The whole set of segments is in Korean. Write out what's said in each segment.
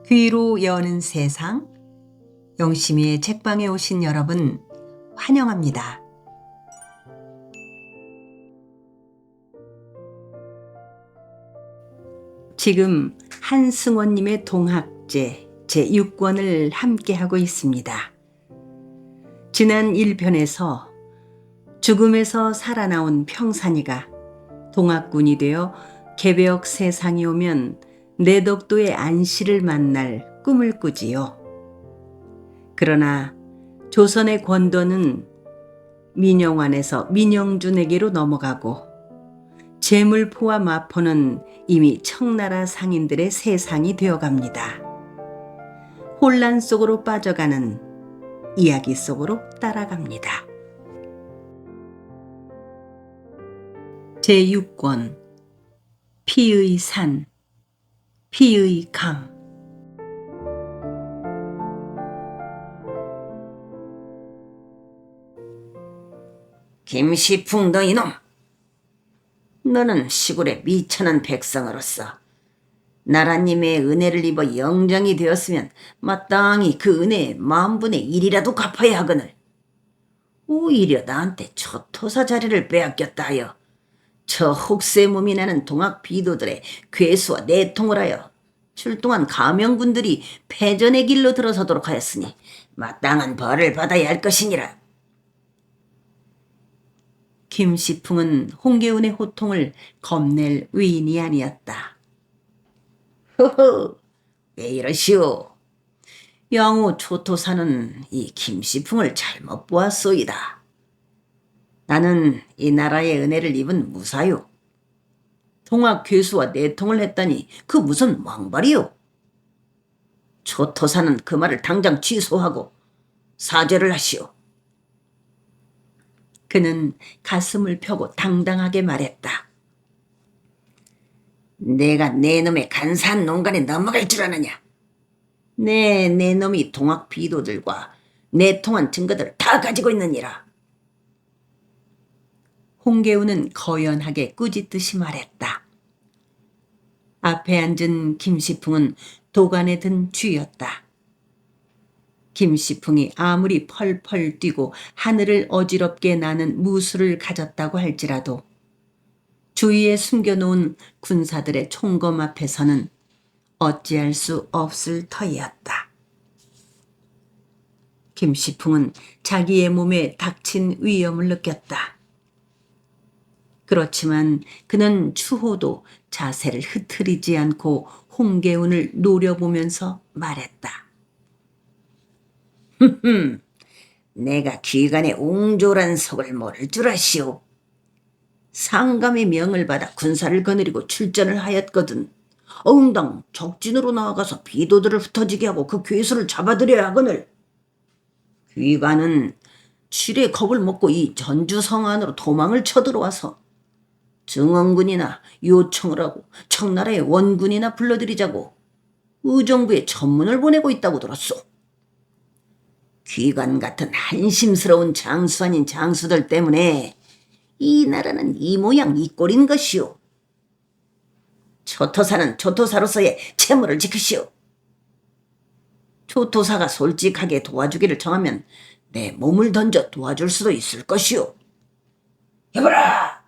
귀로 여는 세상, 영심이의 책방에 오신 여러분 환영합니다. 지금 한승원님의 동학제 제6권을 함께하고 있습니다. 지난 1편에서 죽음에서 살아나온 평산이가 동학군이 되어 개벽 세상이 오면 내덕도의 안씨를 만날 꿈을 꾸지요. 그러나 조선의 권도는 민영환에서 민영준에게로 넘어가고 제물포와 마포는 이미 청나라 상인들의 세상이 되어갑니다. 혼란 속으로 빠져가는 이야기 속으로 따라갑니다. 제6권 피의 산, 피의 강. 김시풍 너 이놈! 너는 시골의 미천한 백성으로서 나라님의 은혜를 입어 영장이 되었으면 마땅히 그 은혜의 10,000분의 1이라도 갚아야 하거늘 오히려 나한테 초토사 자리를 빼앗겼다 하여 저 혹세 몸이 나는 동학 비도들의 괴수와 내통을 하여 출동한 가명군들이 패전의 길로 들어서도록 하였으니 마땅한 벌을 받아야 할 것이니라. 김시풍은 홍계운의 호통을 겁낼 위인이 아니었다. 허허, 왜 이러시오? 영우 초토사는 이 김시풍을 잘못 보았소이다. 나는 이 나라의 은혜를 입은 무사요. 동학 괴수와 내통을 했다니 그 무슨 망발이요? 초토사는 그 말을 당장 취소하고 사죄를 하시오. 그는 가슴을 펴고 당당하게 말했다. 내가 내 놈의 간사한 농간에 넘어갈 줄 아느냐? 내 놈이 동학 비도들과 내통한 증거들을 다 가지고 있느니라. 홍계운은 거연하게 꾸짖듯이 말했다. 앞에 앉은 김시풍은 도간에 든 쥐였다. 김시풍이 아무리 펄펄 뛰고 하늘을 어지럽게 나는 무술을 가졌다고 할지라도 주위에 숨겨놓은 군사들의 총검 앞에서는 어찌할 수 없을 터이었다. 김시풍은 자기의 몸에 닥친 위험을 느꼈다. 그렇지만 그는 추호도 자세를 흐트리지 않고 홍계운을 노려보면서 말했다. 내가 귀간의 옹졸한 속을 모를 줄 아시오. 상감의 명을 받아 군사를 거느리고 출전을 하였거든 어흥당 적진으로 나아가서 비도들을 흩어지게 하고 그 괴수를 잡아들여야 하거늘 귀간은 칠의 겁을 먹고 이 전주성 안으로 도망을 쳐들어와서 증원군이나 요청을 하고 청나라의 원군이나 불러들이자고 의정부에 전문을 보내고 있다고 들었소. 귀관 같은 한심스러운 장수 아닌 장수들 때문에 이 나라는 이 모양 이 꼴인 것이오. 초토사는 초토사로서의 채무를 지키시오. 초토사가 솔직하게 도와주기를 정하면 내 몸을 던져 도와줄 수도 있을 것이오. 해보라!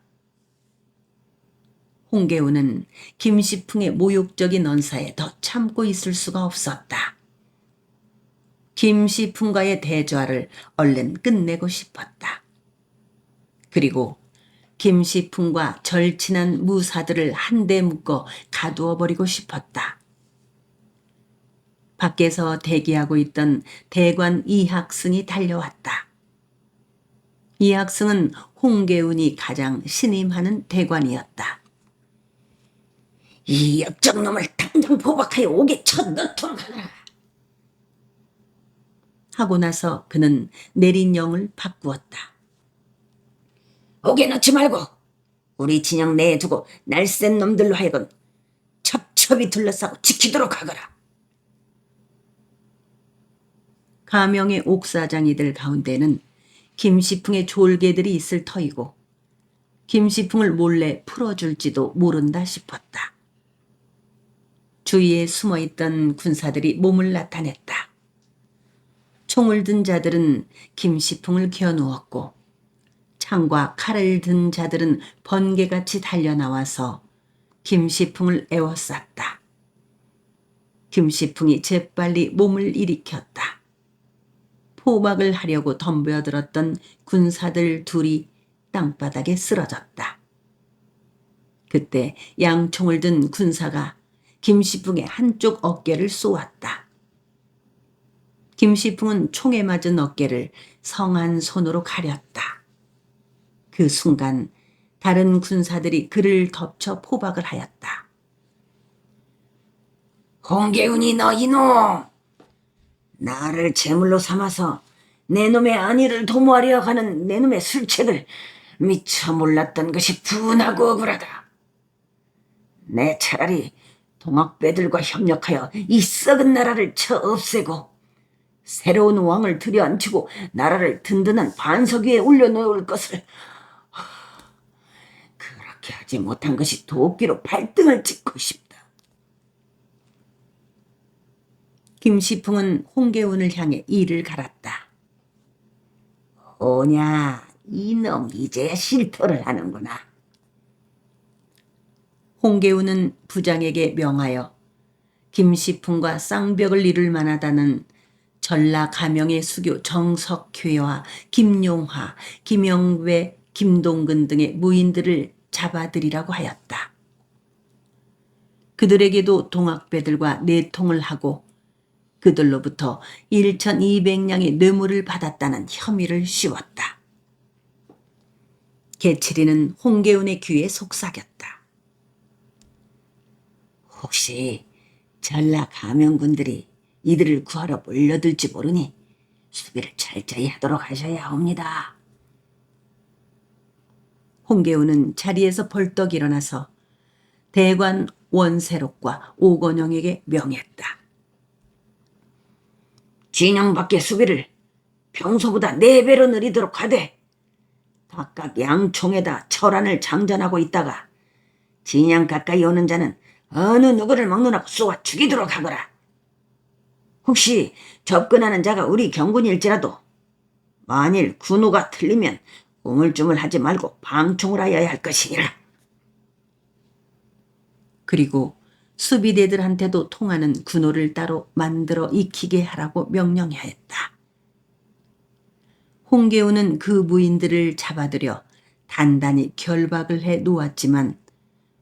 홍계운은 김시풍의 모욕적인 언사에 더 참고 있을 수가 없었다. 김시풍과의 대조화를 얼른 끝내고 싶었다. 그리고 김시풍과 절친한 무사들을 한데 묶어 가두어 버리고 싶었다. 밖에서 대기하고 있던 대관 이학승이 달려왔다. 이학승은 홍계운이 가장 신임하는 대관이었다. 이 역적놈을 당장 포박하여 옥에 쳐넣도록 하라. 하고 나서 그는 내린 영을 바꾸었다. 옥에 넣지 말고 우리 진영 내에 두고 날쌘 놈들로 하여금 첩첩이 둘러싸고 지키도록 하거라. 가명의 옥사장이들 가운데는 김시풍의 졸개들이 있을 터이고 김시풍을 몰래 풀어줄지도 모른다 싶었다. 주위에 숨어있던 군사들이 몸을 나타냈다. 총을 든 자들은 김시풍을 겨누었고 창과 칼을 든 자들은 번개같이 달려나와서 김시풍을 에워쌌다. 김시풍이 재빨리 몸을 일으켰다. 포박을 하려고 덤벼들었던 군사들 둘이 땅바닥에 쓰러졌다. 그때 양총을 든 군사가 김시풍의 한쪽 어깨를 쏘았다. 김시풍은 총에 맞은 어깨를 성한 손으로 가렸다. 그 순간 다른 군사들이 그를 덮쳐 포박을 하였다. 홍계훈이 너 이놈! 나를 제물로 삼아서 내 놈의 안위를 도모하려 하는 내 놈의 술책을 미처 몰랐던 것이 분하고 억울하다. 내 차라리 동학배들과 협력하여 이 썩은 나라를 쳐 없애고 새로운 왕을 들여앉히고 나라를 든든한 반석 위에 올려놓을 것을, 그렇게 하지 못한 것이 도끼로 발등을 찍고 싶다. 김시풍은 홍계운을 향해 이를 갈았다. 오냐, 이놈 이제야 실토를 하는구나. 홍계운은 부장에게 명하여 김시풍과 쌍벽을 이룰 만하다는 전라 가명의 수교 정석회와 김용화, 김영배, 김동근 등의 무인들을 잡아들이라고 하였다. 그들에게도 동학배들과 내통을 하고 그들로부터 1,200냥의 뇌물을 받았다는 혐의를 씌웠다. 개칠이는 홍계운의 귀에 속삭였다. 혹시 전라 가명군들이 이들을 구하러 몰려들지 모르니 수비를 철저히 하도록 하셔야 합니다. 홍계운은 자리에서 벌떡 일어나서 대관 원세록과 오건영에게 명했다. 진영 밖의 수비를 평소보다 4배로 늘리도록 하되 각각 양총에다 철안을 장전하고 있다가 진영 가까이 오는 자는 어느 누구를 막론하고 쏘아 죽이도록 하거라. 혹시 접근하는 자가 우리 경군일지라도 만일 군호가 틀리면 우물쭈물하지 말고 방총을 하여야 할 것이니라. 그리고 수비대들한테도 통하는 군호를 따로 만들어 익히게 하라고 명령하였다. 홍계운은 그 무인들을 잡아들여 단단히 결박을 해 놓았지만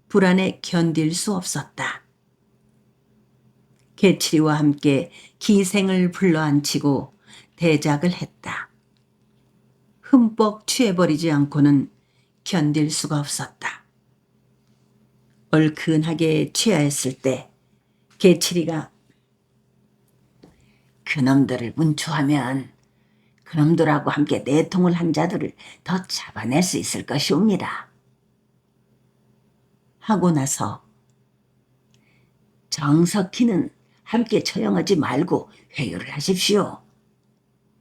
불안에 견딜 수 없었다. 개칠이와 함께 기생을 불러앉히고 대작을 했다. 흠뻑 취해버리지 않고는 견딜 수가 없었다. 얼큰하게 취하였을 때 개칠이가 그놈들을 문초하면 그놈들하고 함께 내통을 한 자들을 더 잡아낼 수 있을 것이옵니다. 하고 나서 정석희는 함께 처형하지 말고 회유를 하십시오.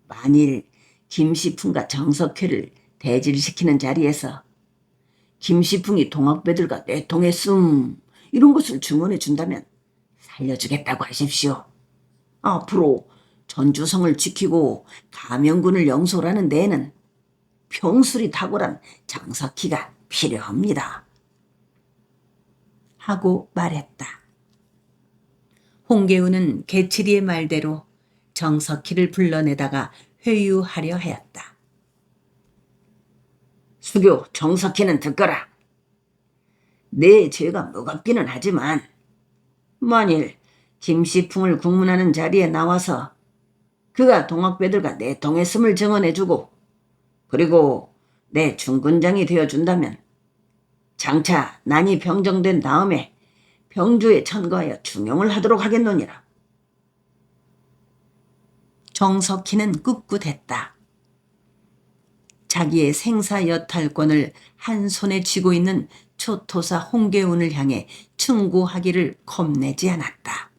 만일 김시풍과 정석회를 대질시키는 자리에서 김시풍이 동학배들과 내통했음 이런 것을 증언해 준다면 살려주겠다고 하십시오. 앞으로 전주성을 지키고 가명군을 영솔하는 데에는 평술이 탁월한 정석희가 필요합니다. 하고 말했다. 홍계운은 개칠이의 말대로 정석희를 불러내다가 회유하려 하였다. 수교 정석희는 듣거라. 내 죄가 무겁기는 하지만 만일 김시풍을 국문하는 자리에 나와서 그가 동학배들과 내통했음을 증언해주고 그리고 내 중군장이 되어준다면 장차 난이 병정된 다음에 병주에 천거하여 중용을 하도록 하겠노니라. 정석희는 꿋꿋했다. 자기의 생사 여탈권을 한 손에 쥐고 있는 초토사 홍계운을 향해 충고하기를 겁내지 않았다.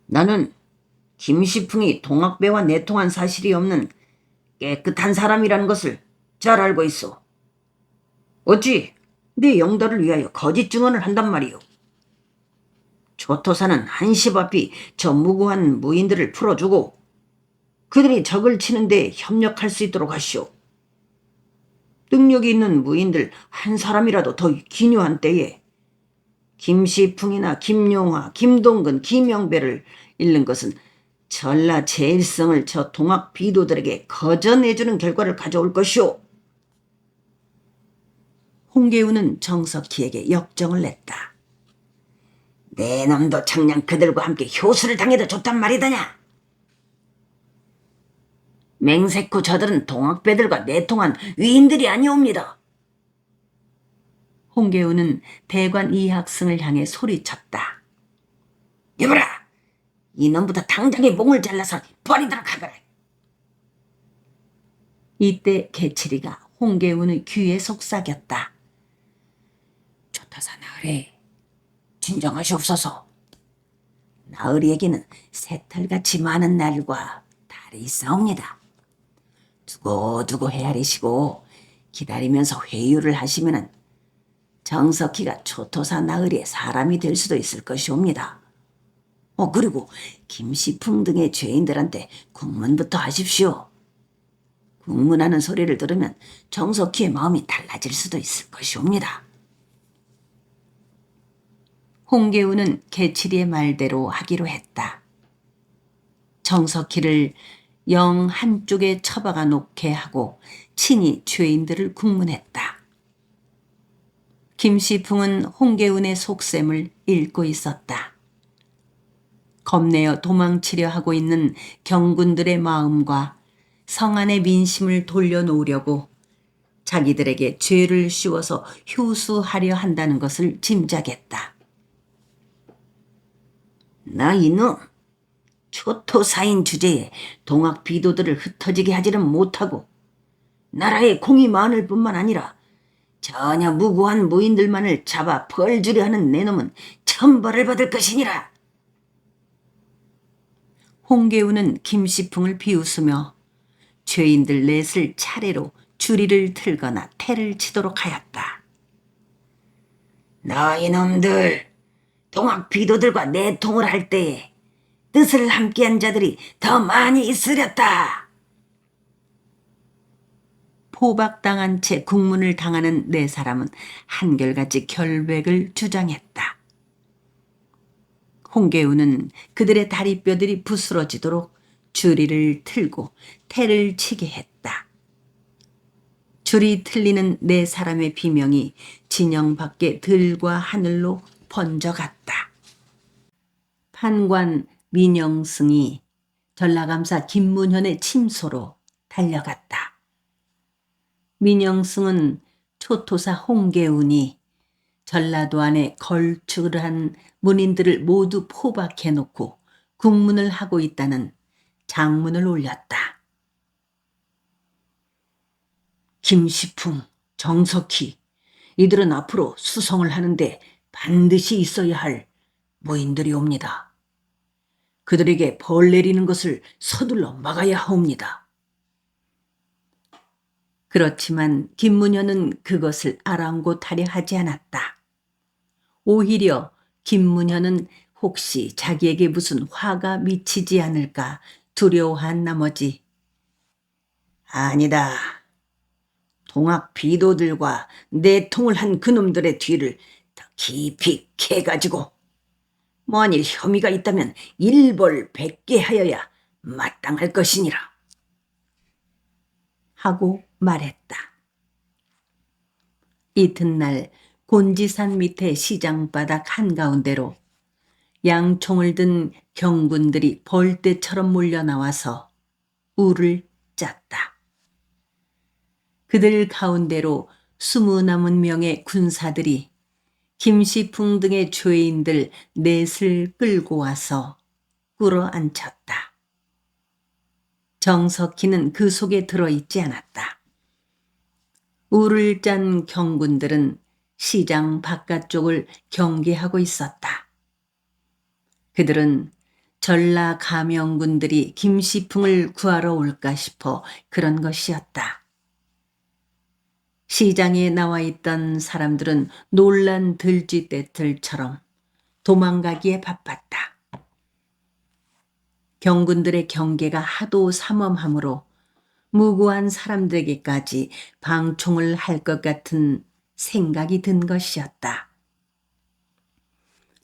나는 김시풍이 동학배와 내통한 사실이 없는 깨끗한 사람이라는 것을 잘 알고 있어. 어찌 내 영달을 위하여 거짓 증언을 한단 말이오. 조토사는 한시바삐 저 무고한 무인들을 풀어주고 그들이 적을 치는데 협력할 수 있도록 하시오. 능력이 있는 무인들 한 사람이라도 더 기묘한 때에 김시풍이나 김용화, 김동근, 김영배를 잃는 것은 전라 제일성을 저 동학 비도들에게 거저 내주는 결과를 가져올 것이오. 홍계우는 정석희에게 역정을 냈다. 내 놈도 청량 그들과 함께 효수를 당해도 좋단 말이다냐. 맹세코 저들은 동학배들과 내통한 위인들이 아니옵니다. 홍계우는 대관 이학승을 향해 소리쳤다. 여보라, 이놈부터 당장에 목을 잘라서 버리도록 하거라. 이때 개칠이가 홍계우의 귀에 속삭였다. 조타사 나으리, 진정하시옵소서. 나으리에게는 새털같이 많은 날과 달이 있사옵니다. 두고두고 헤아리시고 기다리면서 회유를 하시면은 정석희가 초토사 나으리의 사람이 될 수도 있을 것이옵니다. 그리고 김시풍 등의 죄인들한테 국문부터 하십시오. 국문하는 소리를 들으면 정석희의 마음이 달라질 수도 있을 것이옵니다. 홍계우는 개칠이의 말대로 하기로 했다. 정석희를 영 한쪽에 처박아 놓게 하고 친히 죄인들을 국문했다. 김시풍은 홍계운의 속셈을 읽고 있었다. 겁내어 도망치려 하고 있는 경군들의 마음과 성안의 민심을 돌려놓으려고 자기들에게 죄를 씌워서 효수하려 한다는 것을 짐작했다. 나 이놈, 초토사인 주제에 동학 비도들을 흩어지게 하지는 못하고 나라에 공이 많을 뿐만 아니라 전혀 무고한 무인들만을 잡아 벌주려 하는 내 놈은 천벌을 받을 것이니라. 홍계우는 김시풍을 비웃으며 죄인들 넷을 차례로 주리를 틀거나 태를 치도록 하였다. 너 이놈들, 동학 비도들과 내통을 할 때에 뜻을 함께한 자들이 더 많이 있으렸다. 포박당한 채 국문을 당하는 네 사람은 한결같이 결백을 주장했다. 홍계우는 그들의 다리뼈들이 부스러지도록 주리를 틀고 태를 치게 했다. 줄이 틀리는 네 사람의 비명이 진영 밖에 들과 하늘로 번져갔다. 판관 민영승이 전라감사 김문현의 침소로 달려갔다. 민영승은 초토사 홍계운이 전라도 안에 걸출을 한 문인들을 모두 포박해놓고 국문을 하고 있다는 장문을 올렸다. 김시풍, 정석희, 이들은 앞으로 수성을 하는데 반드시 있어야 할 무인들이옵니다. 그들에게 벌 내리는 것을 서둘러 막아야 하옵니다. 그렇지만 김문현은 그것을 아랑곳하려 하지 않았다. 오히려 김문현은 혹시 자기에게 무슨 화가 미치지 않을까 두려워한 나머지 아니다. 동학 비도들과 내통을 한 그놈들의 뒤를 더 깊이 캐가지고 만일 혐의가 있다면 일벌백계 하여야 마땅할 것이니라. 하고 말했다. 이튿날 곤지산 밑에 시장바닥 한가운데로 양총을 든 경군들이 벌떼처럼 몰려나와서 울을 짰다. 그들 가운데로 20남은 군사들이 김시풍 등의 죄인들 넷을 끌고 와서 꿇어앉혔다. 정석희는 그 속에 들어있지 않았다. 울을 짠 경군들은 시장 바깥쪽을 경계하고 있었다. 그들은 전라 가명군들이 김시풍을 구하러 올까 싶어 그런 것이었다. 시장에 나와 있던 사람들은 놀란 들쥐떼들처럼 도망가기에 바빴다. 경군들의 경계가 하도 삼엄하므로 무고한 사람들에게까지 방총을 할 것 같은 생각이 든 것이었다.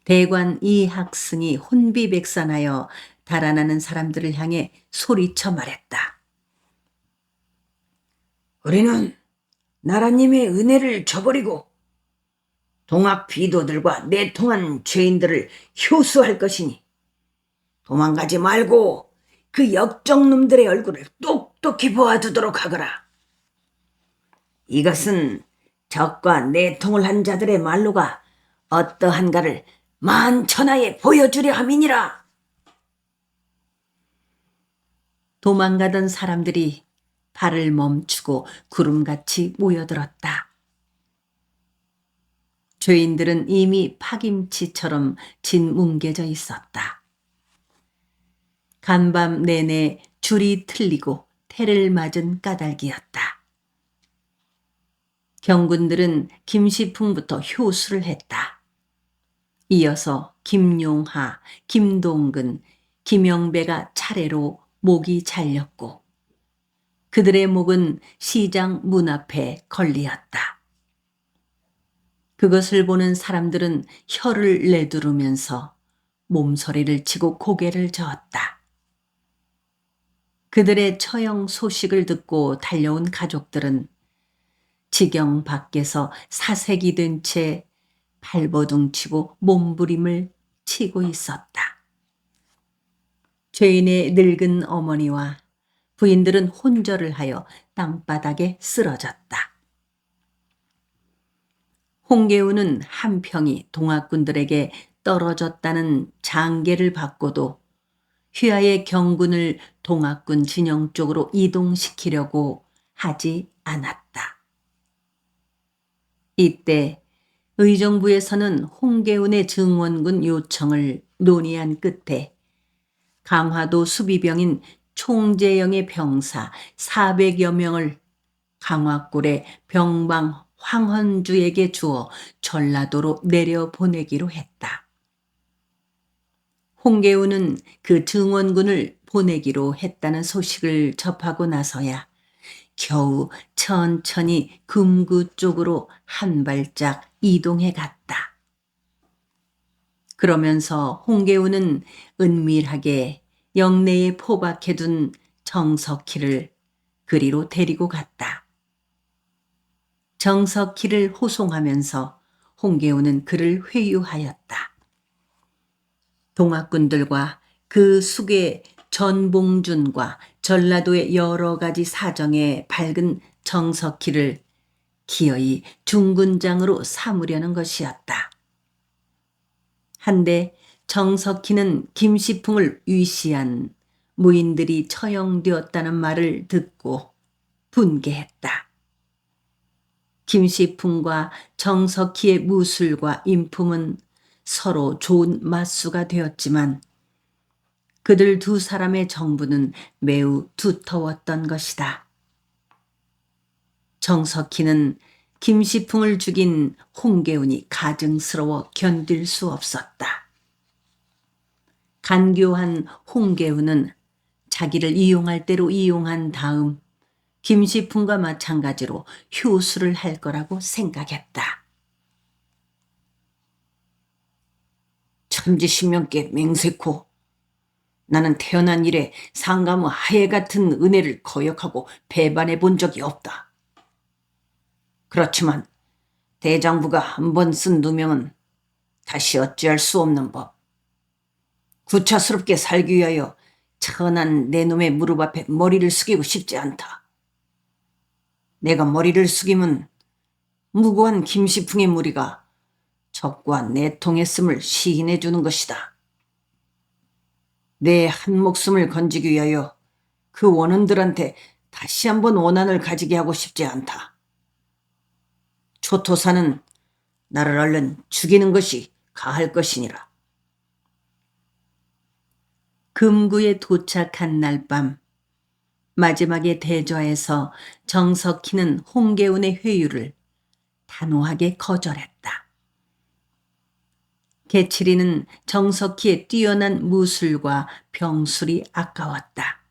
대관 이학승이 혼비백산하여 달아나는 사람들을 향해 소리쳐 말했다. 우리는 나라님의 은혜를 저버리고 동학 비도들과 내통한 죄인들을 효수할 것이니 도망가지 말고 그 역적놈들의 얼굴을 똑똑히 보아두도록 하거라. 이것은 적과 내통을 한 자들의 말로가 어떠한가를 만천하에 보여주려 함이니라. 도망가던 사람들이 발을 멈추고 구름같이 모여들었다. 죄인들은 이미 파김치처럼 짓뭉개져 있었다. 간밤 내내 줄이 틀리고 태를 맞은 까닭이었다. 경군들은 김시풍부터 효수를 했다. 이어서 김용하, 김동근, 김영배가 차례로 목이 잘렸고 그들의 목은 시장 문 앞에 걸리었다. 그것을 보는 사람들은 혀를 내두르면서 몸서리를 치고 고개를 저었다. 그들의 처형 소식을 듣고 달려온 가족들은 지경 밖에서 사색이 된 채 발버둥치고 몸부림을 치고 있었다. 죄인의 늙은 어머니와 부인들은 혼절을 하여 땅바닥에 쓰러졌다. 홍계우는 한 평이 동학군들에게 떨어졌다는 장계를 받고도 휘하의 경군을 동학군 진영 쪽으로 이동시키려고 하지 않았다. 이때 의정부에서는 홍계운의 증원군 요청을 논의한 끝에 강화도 수비병인 총재영의 병사 400여 명을 강화골의 병방 황헌주에게 주어 전라도로 내려보내기로 했다. 홍계운은 그 증원군을 보내기로 했다는 소식을 접하고 나서야 겨우 천천히 금구 쪽으로 한 발짝 이동해 갔다. 그러면서 홍계우는 은밀하게 영내에 포박해둔 정석희를 그리로 데리고 갔다. 정석희를 호송하면서 홍계우는 그를 회유하였다. 동학군들과 그 숙의 전봉준과 전라도의 여러 가지 사정에 밝은 정석희를 기어이 중군장으로 삼으려는 것이었다. 한데 정석희는 김시풍을 위시한 무인들이 처형되었다는 말을 듣고 분개했다. 김시풍과 정석희의 무술과 인품은 서로 좋은 맞수가 되었지만 그들 두 사람의 정부는 매우 두터웠던 것이다. 정석희는 김시풍을 죽인 홍계운이 가증스러워 견딜 수 없었다. 간교한 홍계운은 자기를 이용할 대로 이용한 다음 김시풍과 마찬가지로 효수를 할 거라고 생각했다. 천지신명께 맹세코 나는 태어난 이래 상가무 하해 같은 은혜를 거역하고 배반해 본 적이 없다. 그렇지만 대장부가 한 번 쓴 누명은 다시 어찌할 수 없는 법. 구차스럽게 살기 위하여 천한 내 놈의 무릎 앞에 머리를 숙이고 싶지 않다. 내가 머리를 숙이면 무고한 김시풍의 무리가 적과 내통했음을 시인해 주는 것이다. 내 한 목숨을 건지기 위하여 그 원혼들한테 다시 한번 원한을 가지게 하고 싶지 않다. 초토사는 나를 얼른 죽이는 것이 가할 것이니라. 금구에 도착한 날 밤 마지막에 대좌에서 정석희는 홍계운의 회유를 단호하게 거절했다. 개칠이는 정석희의 뛰어난 무술과 병술이 아까웠다.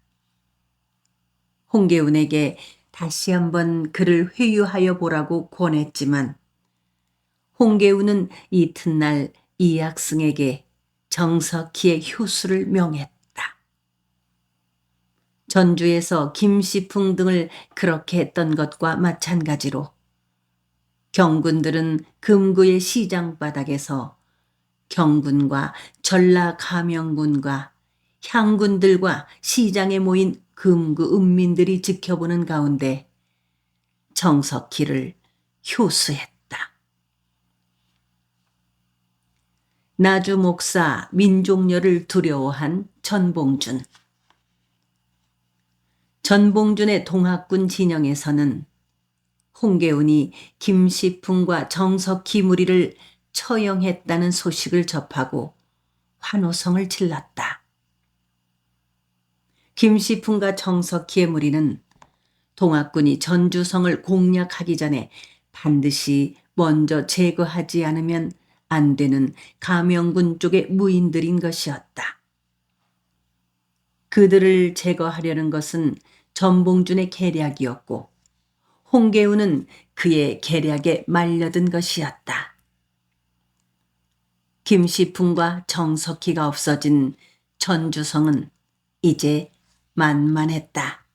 홍계운에게 다시 한번 그를 회유하여 보라고 권했지만 홍계운은 이튿날 이학승에게 정석희의 효수를 명했다. 전주에서 김시풍 등을 그렇게 했던 것과 마찬가지로 경군들은 금구의 시장 바닥에서 경군과 전라 가명군과 향군들과 시장에 모인 금구 은민들이 지켜보는 가운데 정석희를 효수했다. 나주 목사 민종렬을 두려워한 전봉준. 전봉준의 동학군 진영에서는 홍계운이 김시풍과 정석희 무리를 처형했다는 소식을 접하고 환호성을 질렀다. 김시풍과 정석희의 무리는 동학군이 전주성을 공략하기 전에 반드시 먼저 제거하지 않으면 안 되는 가명군 쪽의 무인들인 것이었다. 그들을 제거하려는 것은 전봉준의 계략이었고 홍계운은 그의 계략에 말려든 것이었다. 김시풍과 정석희가 없어진 전주성은 이제 만만했다.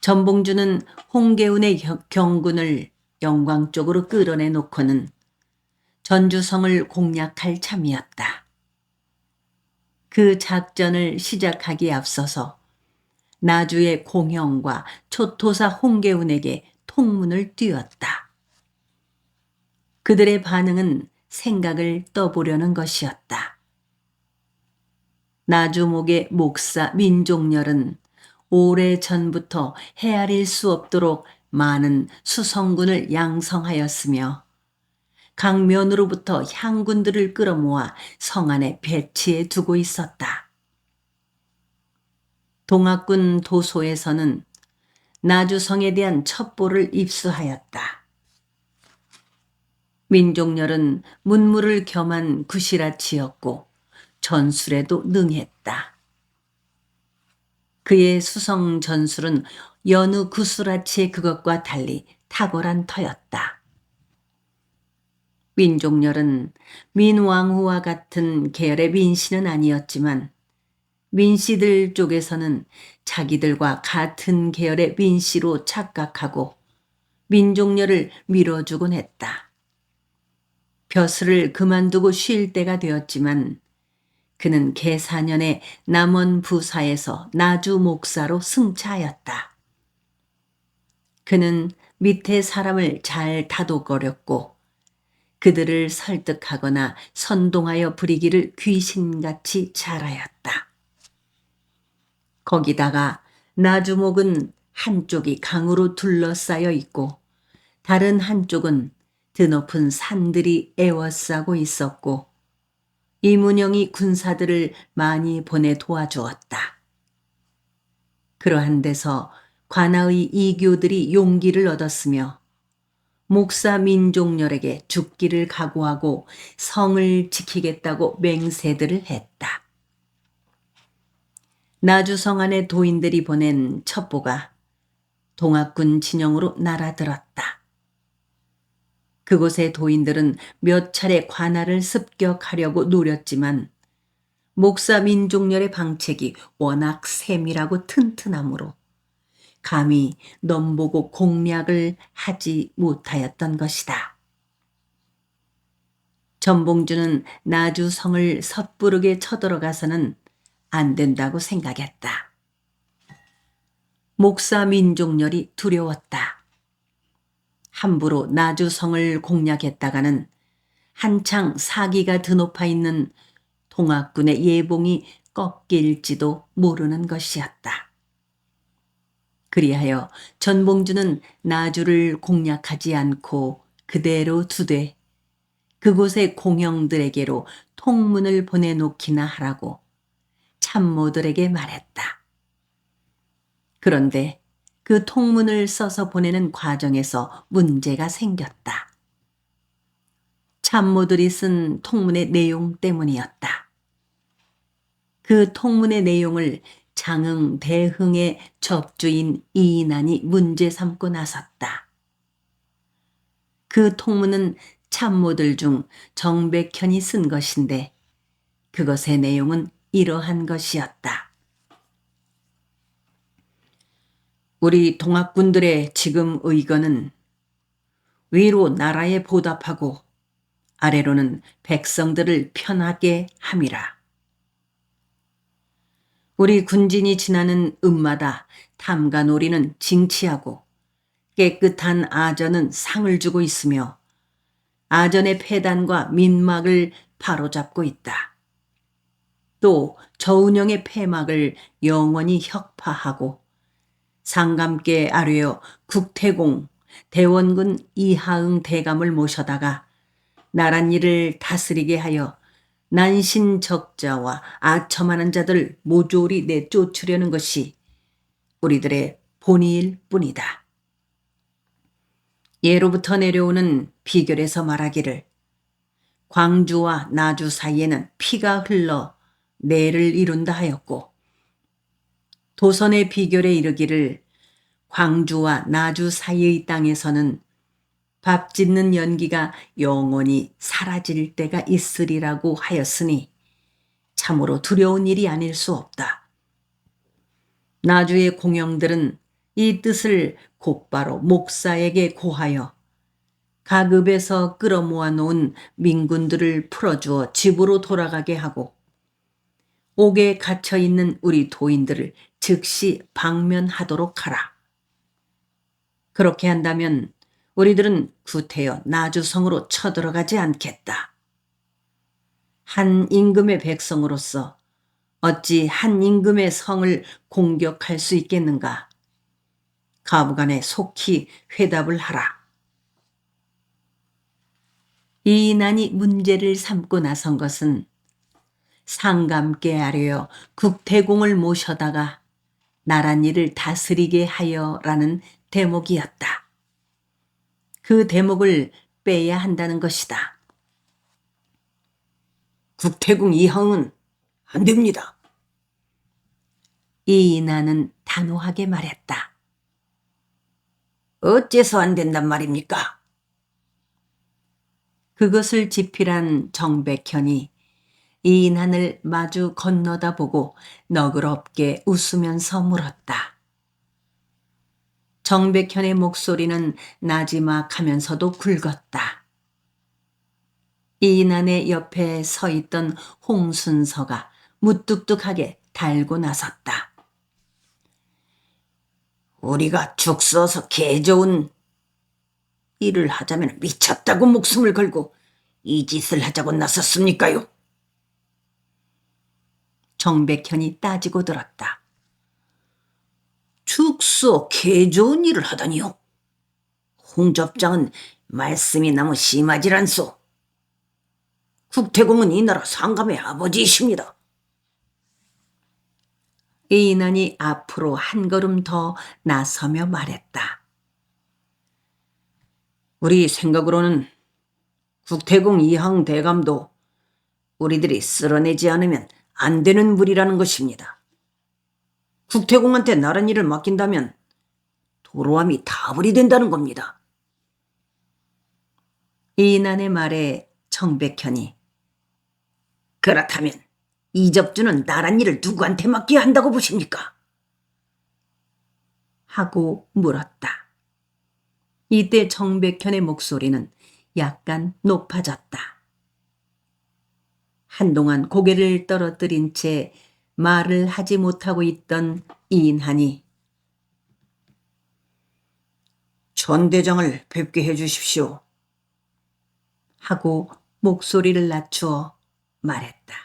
전봉준은 홍계운의 경군을 영광 쪽으로 끌어내놓고는 전주성을 공략할 참이었다. 그 작전을 시작하기에 앞서서 나주의 공형과 초토사 홍계운에게 통문을 띄웠다. 그들의 반응은 생각을 떠보려는 것이었다. 나주목의 목사 민종렬은 오래전부터 헤아릴 수 없도록 많은 수성군을 양성하였으며 각면으로부터 향군들을 끌어모아 성 안에 배치해 두고 있었다. 동학군 도소에서는 나주성에 대한 첩보를 입수하였다. 민종렬은 문무를 겸한 구시라치였고 전술에도 능했다. 그의 수성 전술은 여느 구스라치의 그것과 달리 탁월한 터였다. 민종렬은 민왕후와 같은 계열의 민씨는 아니었지만 민씨들 쪽에서는 자기들과 같은 계열의 민씨로 착각하고 민종렬을 밀어주곤 했다. 벼슬을 그만두고 쉴 때가 되었지만 그는 계사년에 남원 부사에서 나주 목사로 승차하였다. 그는 밑에 사람을 잘 다독거렸고 그들을 설득하거나 선동하여 부리기를 귀신같이 잘하였다. 거기다가 나주목은 한쪽이 강으로 둘러싸여 있고 다른 한쪽은 드높은 산들이 에워싸고 있었고 이문영이 군사들을 많이 보내 도와주었다. 그러한 데서 관아의 이교들이 용기를 얻었으며 목사 민종렬에게 죽기를 각오하고 성을 지키겠다고 맹세들을 했다. 나주성 안의 도인들이 보낸 첩보가 동학군 진영으로 날아들었다. 그곳의 도인들은 몇 차례 관할을 습격하려고 노렸지만 목사 민종렬의 방책이 워낙 세밀하고 튼튼하므로 감히 넘보고 공략을 하지 못하였던 것이다. 전봉준은 나주성을 섣부르게 쳐들어가서는 안 된다고 생각했다. 목사 민종렬이 두려웠다. 함부로 나주성을 공략했다가는 한창 사기가 드높아 있는 동학군의 예봉이 꺾일지도 모르는 것이었다. 그리하여 전봉준은 나주를 공략하지 않고 그대로 두되 그곳의 공형들에게로 통문을 보내놓기나 하라고 참모들에게 말했다. 그런데 그 통문을 써서 보내는 과정에서 문제가 생겼다. 참모들이 쓴 통문의 내용 때문이었다. 그 통문의 내용을 장흥 대흥의 접주인 이인안이 문제 삼고 나섰다. 그 통문은 참모들 중 정백현이 쓴 것인데 그것의 내용은 이러한 것이었다. 우리 동학군들의 지금 의거는 위로 나라에 보답하고 아래로는 백성들을 편하게 함이라. 우리 군진이 지나는 읍마다 탐관오리는 징치하고 깨끗한 아전은 상을 주고 있으며 아전의 폐단과 민막을 바로잡고 있다. 또 저운영의 폐막을 영원히 혁파하고 상감께 아뢰어 국태공 대원군 이하응 대감을 모셔다가 나랏일을 다스리게 하여 난신적자와 아첨하는 자들 모조리 내쫓으려는 것이 우리들의 본의일 뿐이다. 예로부터 내려오는 비결에서 말하기를 광주와 나주 사이에는 피가 흘러 내를 이룬다 하였고 도선의 비결에 이르기를 광주와 나주 사이의 땅에서는 밥 짓는 연기가 영원히 사라질 때가 있으리라고 하였으니 참으로 두려운 일이 아닐 수 없다. 나주의 공영들은 이 뜻을 곧바로 목사에게 고하여 가급에서 끌어모아 놓은 민군들을 풀어주어 집으로 돌아가게 하고 옥에 갇혀 있는 우리 도인들을 즉시 방면하도록 하라. 그렇게 한다면 우리들은 구태여 나주성으로 쳐들어가지 않겠다. 한 임금의 백성으로서 어찌 한 임금의 성을 공격할 수 있겠는가? 가부간에 속히 회답을 하라. 이인안이 문제를 삼고 나선 것은 상감께 아뢰어 국태공을 모셔다가 나랏일을 다스리게 하여라는 대목이었다. 그 대목을 빼야 한다는 것이다. 국태공 이항은 안 됩니다. 이인안은 단호하게 말했다. 어째서 안 된단 말입니까? 그것을 지필한 정백현이 이인안을 마주 건너다 보고 너그럽게 웃으면서 물었다. 정백현의 목소리는 나지막하면서도 굵었다. 이인안의 옆에 서 있던 홍순서가 무뚝뚝하게 달고 나섰다. 우리가 죽 써서 개 좋은 일을 하자면 미쳤다고 목숨을 걸고 이 짓을 하자고 나섰습니까요? 정백현이 따지고 들었다. 죽서 개 좋은 일을 하다니요? 홍접장은 말씀이 너무 심하질 않소. 국태공은 이 나라 상감의 아버지이십니다. 이인안이 앞으로 한 걸음 더 나서며 말했다. 우리 생각으로는 국태공 이항 대감도 우리들이 쓸어내지 않으면 안 되는 물이라는 것입니다. 국태공한테 나란 일을 맡긴다면 도로함이 다불이 된다는 겁니다. 이인안의 말에 정백현이 그렇다면 이접주는 나란 일을 누구한테 맡겨야 한다고 보십니까? 하고 물었다. 이때 정백현의 목소리는 약간 높아졌다. 한동안 고개를 떨어뜨린 채 말을 하지 못하고 있던 이인한이 전 대장을 뵙게 해주십시오. 하고 목소리를 낮추어 말했다.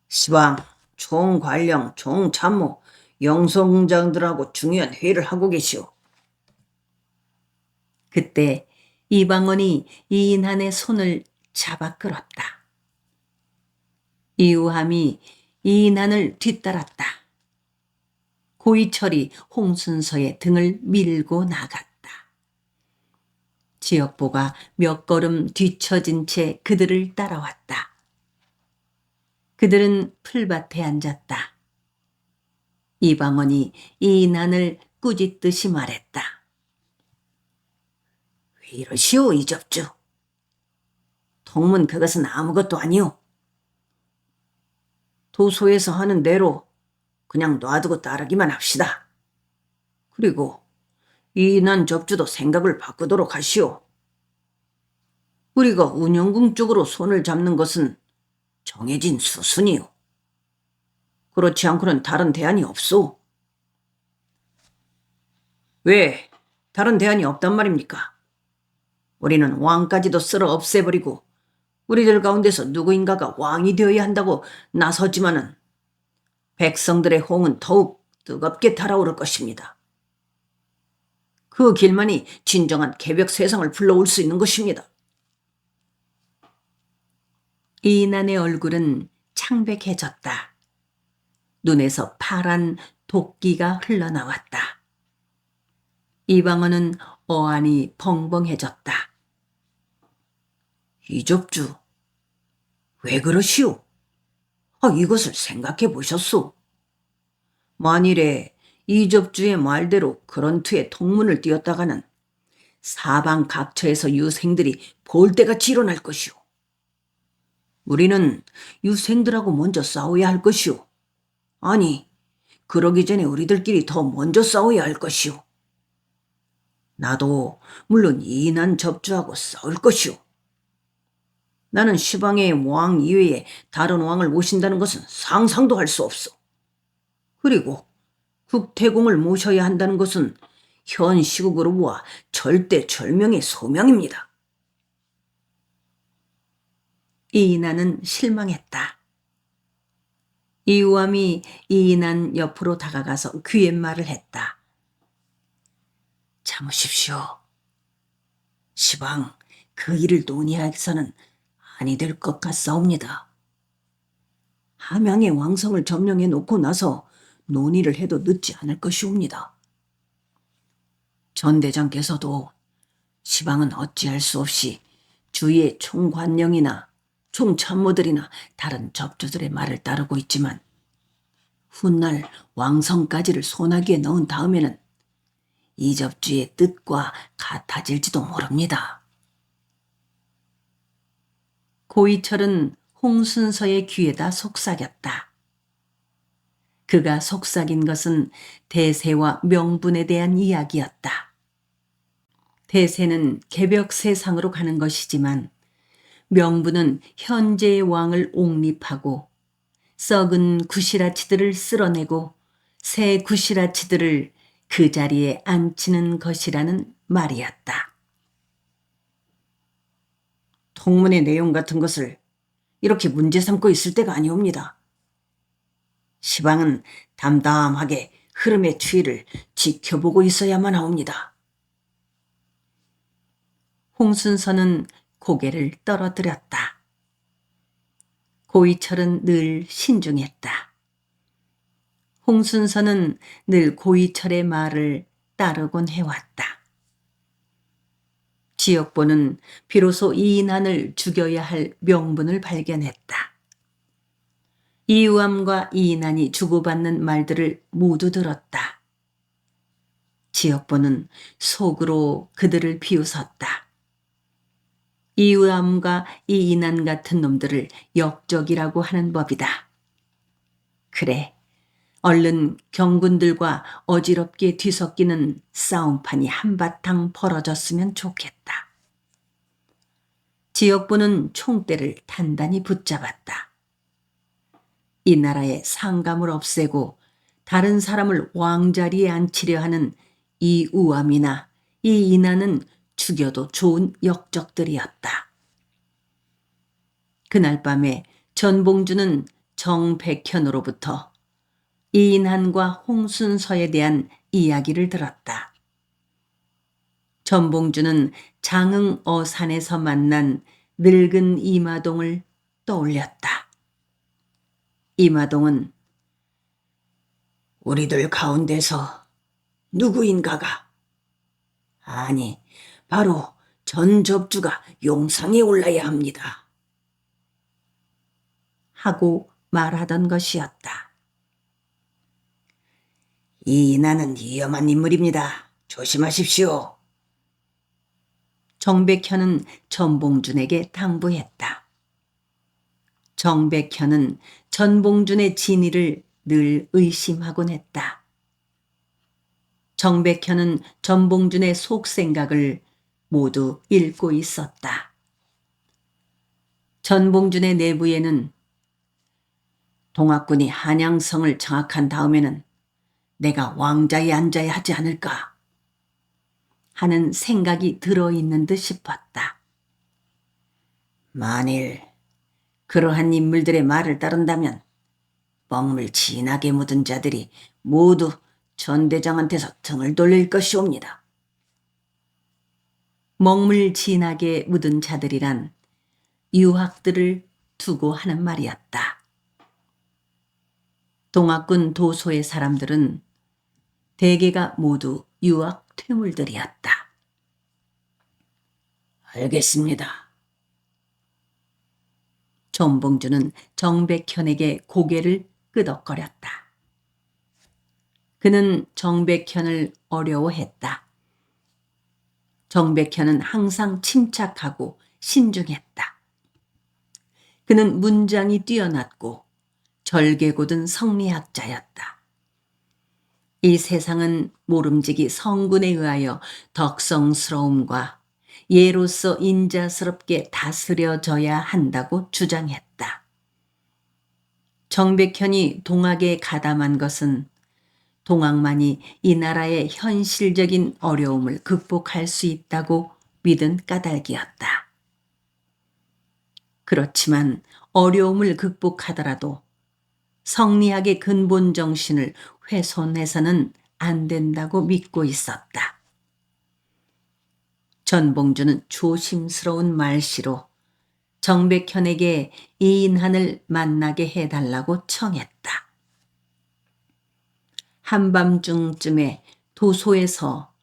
시방, 총관령, 총참모, 영성장들하고 중요한 회의를 하고 계시오. 그때 이방원이 이인한의 손을 잡아 끌었다. 이우함이 이인한을 뒤따랐다. 고이철이 홍순서의 등을 밀고 나갔다. 지역보가 몇 걸음 뒤처진 채 그들을 따라왔다. 그들은 풀밭에 앉았다. 이방원이 이난을 꾸짖듯이 말했다. 왜 이러시오, 이접주? 통문 그것은 아무것도 아니오. 도소에서 하는 대로 그냥 놔두고 따르기만 합시다. 그리고 이난 접주도 생각을 바꾸도록 하시오. 우리가 운영궁 쪽으로 손을 잡는 것은 정해진 수순이오. 그렇지 않고는 다른 대안이 없소. 왜 다른 대안이 없단 말입니까? 우리는 왕까지도 쓸어 없애버리고 우리들 가운데서 누구인가가 왕이 되어야 한다고 나섰지만은 백성들의 호응은 더욱 뜨겁게 달아오를 것입니다. 그 길만이 진정한 개벽 세상을 불러올 수 있는 것입니다. 이난의 얼굴은 창백해졌다. 눈에서 파란 도끼가 흘러나왔다. 이방원은 어안이 벙벙해졌다. 이접주, 왜 그러시오? 이것을 생각해 보셨소? 만일에 이접주의 말대로 그런 투에 통문을 띄었다가는 사방 각처에서 유생들이 볼때같이 일어날 것이오. 우리는 유생들하고 먼저 싸워야 할 것이오. 아니, 그러기 전에 우리들끼리 더 먼저 싸워야 할 것이오. 나도 물론 이난 접주하고 싸울 것이오. 나는 시방의 왕 이외에 다른 왕을 모신다는 것은 상상도 할 수 없어. 그리고 국태공을 모셔야 한다는 것은 현 시국으로 보아 절대절명의 소명입니다. 이난은 실망했다. 이우암이 이난 옆으로 다가가서 귀옛말을 했다. 참으십시오. 시방 그 일을 논의해서는 아니 될 것 같사옵니다. 함양의 왕성을 점령해 놓고 나서 논의를 해도 늦지 않을 것이옵니다. 전 대장께서도 시방은 어찌할 수 없이 주위의 총관령이나 총참모들이나 다른 접주들의 말을 따르고 있지만 훗날 왕성까지를 소나기에 넣은 다음에는 이 접주의 뜻과 같아질지도 모릅니다. 고이철은 홍순서의 귀에다 속삭였다. 그가 속삭인 것은 대세와 명분에 대한 이야기였다. 대세는 개벽 세상으로 가는 것이지만 명분은 현재의 왕을 옹립하고 썩은 구시라치들을 쓸어내고 새 구시라치들을 그 자리에 앉히는 것이라는 말이었다. 통문의 내용 같은 것을 이렇게 문제 삼고 있을 때가 아니옵니다. 시방은 담담하게 흐름의 추이를 지켜보고 있어야만 하옵니다. 홍순서는 고개를 떨어뜨렸다. 고이철은 늘 신중했다. 홍순서는 늘 고이철의 말을 따르곤 해왔다. 지역보는 비로소 이인한을 죽여야 할 명분을 발견했다. 이우암과 이인한이 주고받는 말들을 모두 들었다. 지역보는 속으로 그들을 비웃었다. 이우암과 이인한 같은 놈들을 역적이라고 하는 법이다. 그래, 얼른 경군들과 어지럽게 뒤섞이는 싸움판이 한바탕 벌어졌으면 좋겠다. 지역부는 총대를 단단히 붙잡았다. 이 나라의 상감을 없애고 다른 사람을 왕자리에 앉히려 하는 이 우암이나 이 인하는 죽여도 좋은 역적들이었다. 그날 밤에 전봉주는 정백현으로부터 이인한과 홍순서에 대한 이야기를 들었다. 전봉주는 장흥 어산에서 만난 늙은 이마동을 떠올렸다. 이마동은 우리들 가운데서 누구인가가, 아니 바로 전 접주가 용상에 올라야 합니다. 하고 말하던 것이었다. 이 인하는 위험한 인물입니다. 조심하십시오. 정백현은 전봉준에게 당부했다. 정백현은 전봉준의 진위를 늘 의심하곤 했다. 정백현은 전봉준의 속생각을 모두 읽고 있었다. 전봉준의 내부에는 동학군이 한양성을 장악한 다음에는 내가 왕자에 앉아야 하지 않을까 하는 생각이 들어있는 듯 싶었다. 만일 그러한 인물들의 말을 따른다면 먹물 진하게 묻은 자들이 모두 전대장한테서 등을 돌릴 것이옵니다. 먹물 진하게 묻은 자들이란 유학들을 두고 하는 말이었다. 동학군 도소의 사람들은 대개가 모두 유학 퇴물들이었다. 알겠습니다. 전봉준은 정백현에게 고개를 끄덕거렸다. 그는 정백현을 어려워했다. 정백현은 항상 침착하고 신중했다. 그는 문장이 뛰어났고 절개고든 성리학자였다. 이 세상은 모름지기 성군에 의하여 덕성스러움과 예로서 인자스럽게 다스려져야 한다고 주장했다. 정백현이 동학에 가담한 것은 동학만이 이 나라의 현실적인 어려움을 극복할 수 있다고 믿은 까닭이었다. 그렇지만 어려움을 극복하더라도 성리학의 근본 정신을 훼손해서는 안 된다고 믿고 있었다. 전봉준은 조심스러운 말씨로 정백현에게 이인한을 만나게 해달라고 청했다. 한밤중쯤에 도소에서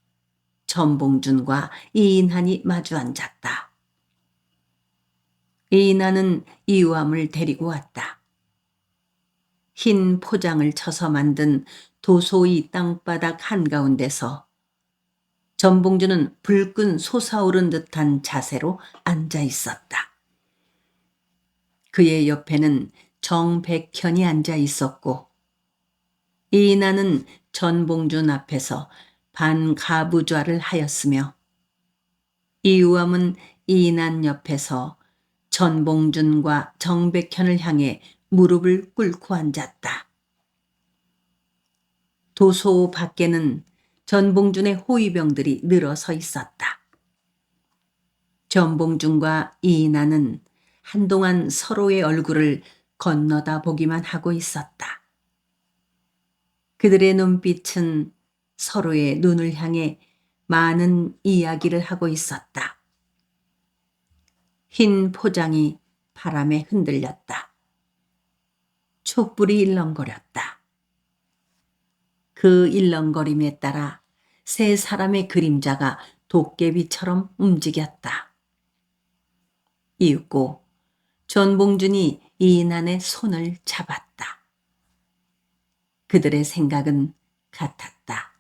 전봉준과 이인한이 마주 앉았다. 이인한은 이우암을 데리고 왔다. 흰 포장을 쳐서 만든 도소의 땅바닥 한가운데서 전봉준은 불끈 솟아오른 듯한 자세로 앉아 있었다. 그의 옆에는 정백현이 앉아 있었고 이인하는 전봉준 앞에서 반가부좌를 하였으며 이우암은 이인한 옆에서 전봉준과 정백현을 향해 무릎을 꿇고 앉았다. 도소 밖에는 전봉준의 호위병들이 늘어서 있었다. 전봉준과 이인하는 한동안 서로의 얼굴을 건너다 보기만 하고 있었다. 그들의 눈빛은 서로의 눈을 향해 많은 이야기를 하고 있었다. 흰 포장이 바람에 흔들렸다. 촛불이 일렁거렸다. 그 일렁거림에 따라 세 사람의 그림자가 도깨비처럼 움직였다. 이윽고 전봉준이 이인한의 손을 잡았다. 그들의 생각은 같았다.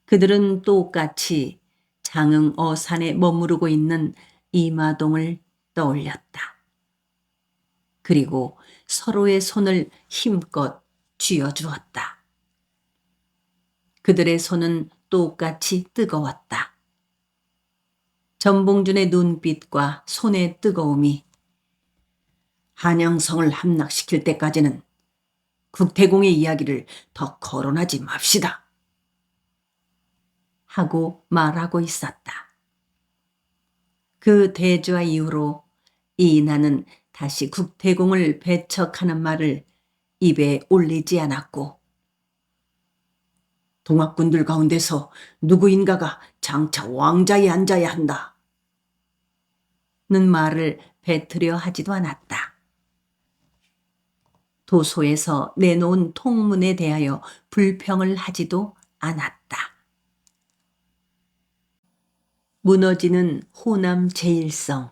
그들은 똑같이 장흥 어산에 머무르고 있는 이마동을 떠올렸다. 그리고 서로의 손을 힘껏 쥐어주었다. 그들의 손은 똑같이 뜨거웠다. 전봉준의 눈빛과 손의 뜨거움이 한양성을 함락시킬 때까지는 국태공의 이야기를 더 거론하지 맙시다. 하고 말하고 있었다. 그 대좌 이후로 이인하는 다시 국태공을 배척하는 말을 입에 올리지 않았고 동학군들 가운데서 누구인가가 장차 왕자에 앉아야 한다. 는 말을 뱉으려 하지도 않았다. 도소에서 내놓은 통문에 대하여 불평을 하지도 않았다. 무너지는 호남 제일성.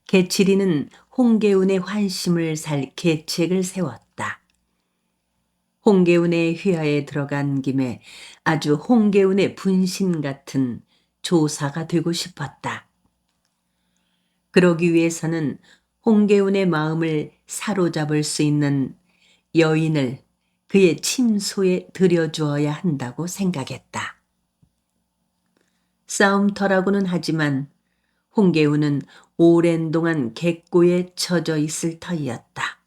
개칠이는 홍계운의 환심을 살 계책을 세웠다. 홍계운의 휘하에 들어간 김에 아주 홍계운의 분신 같은 조사가 되고 싶었다. 그러기 위해서는 홍계운의 마음을 사로잡을 수 있는 여인을 그의 침소에 들여주어야 한다고 생각했다. 싸움터라고는 하지만 홍계운은 오랜 동안 객고에 처져 있을 터이었다.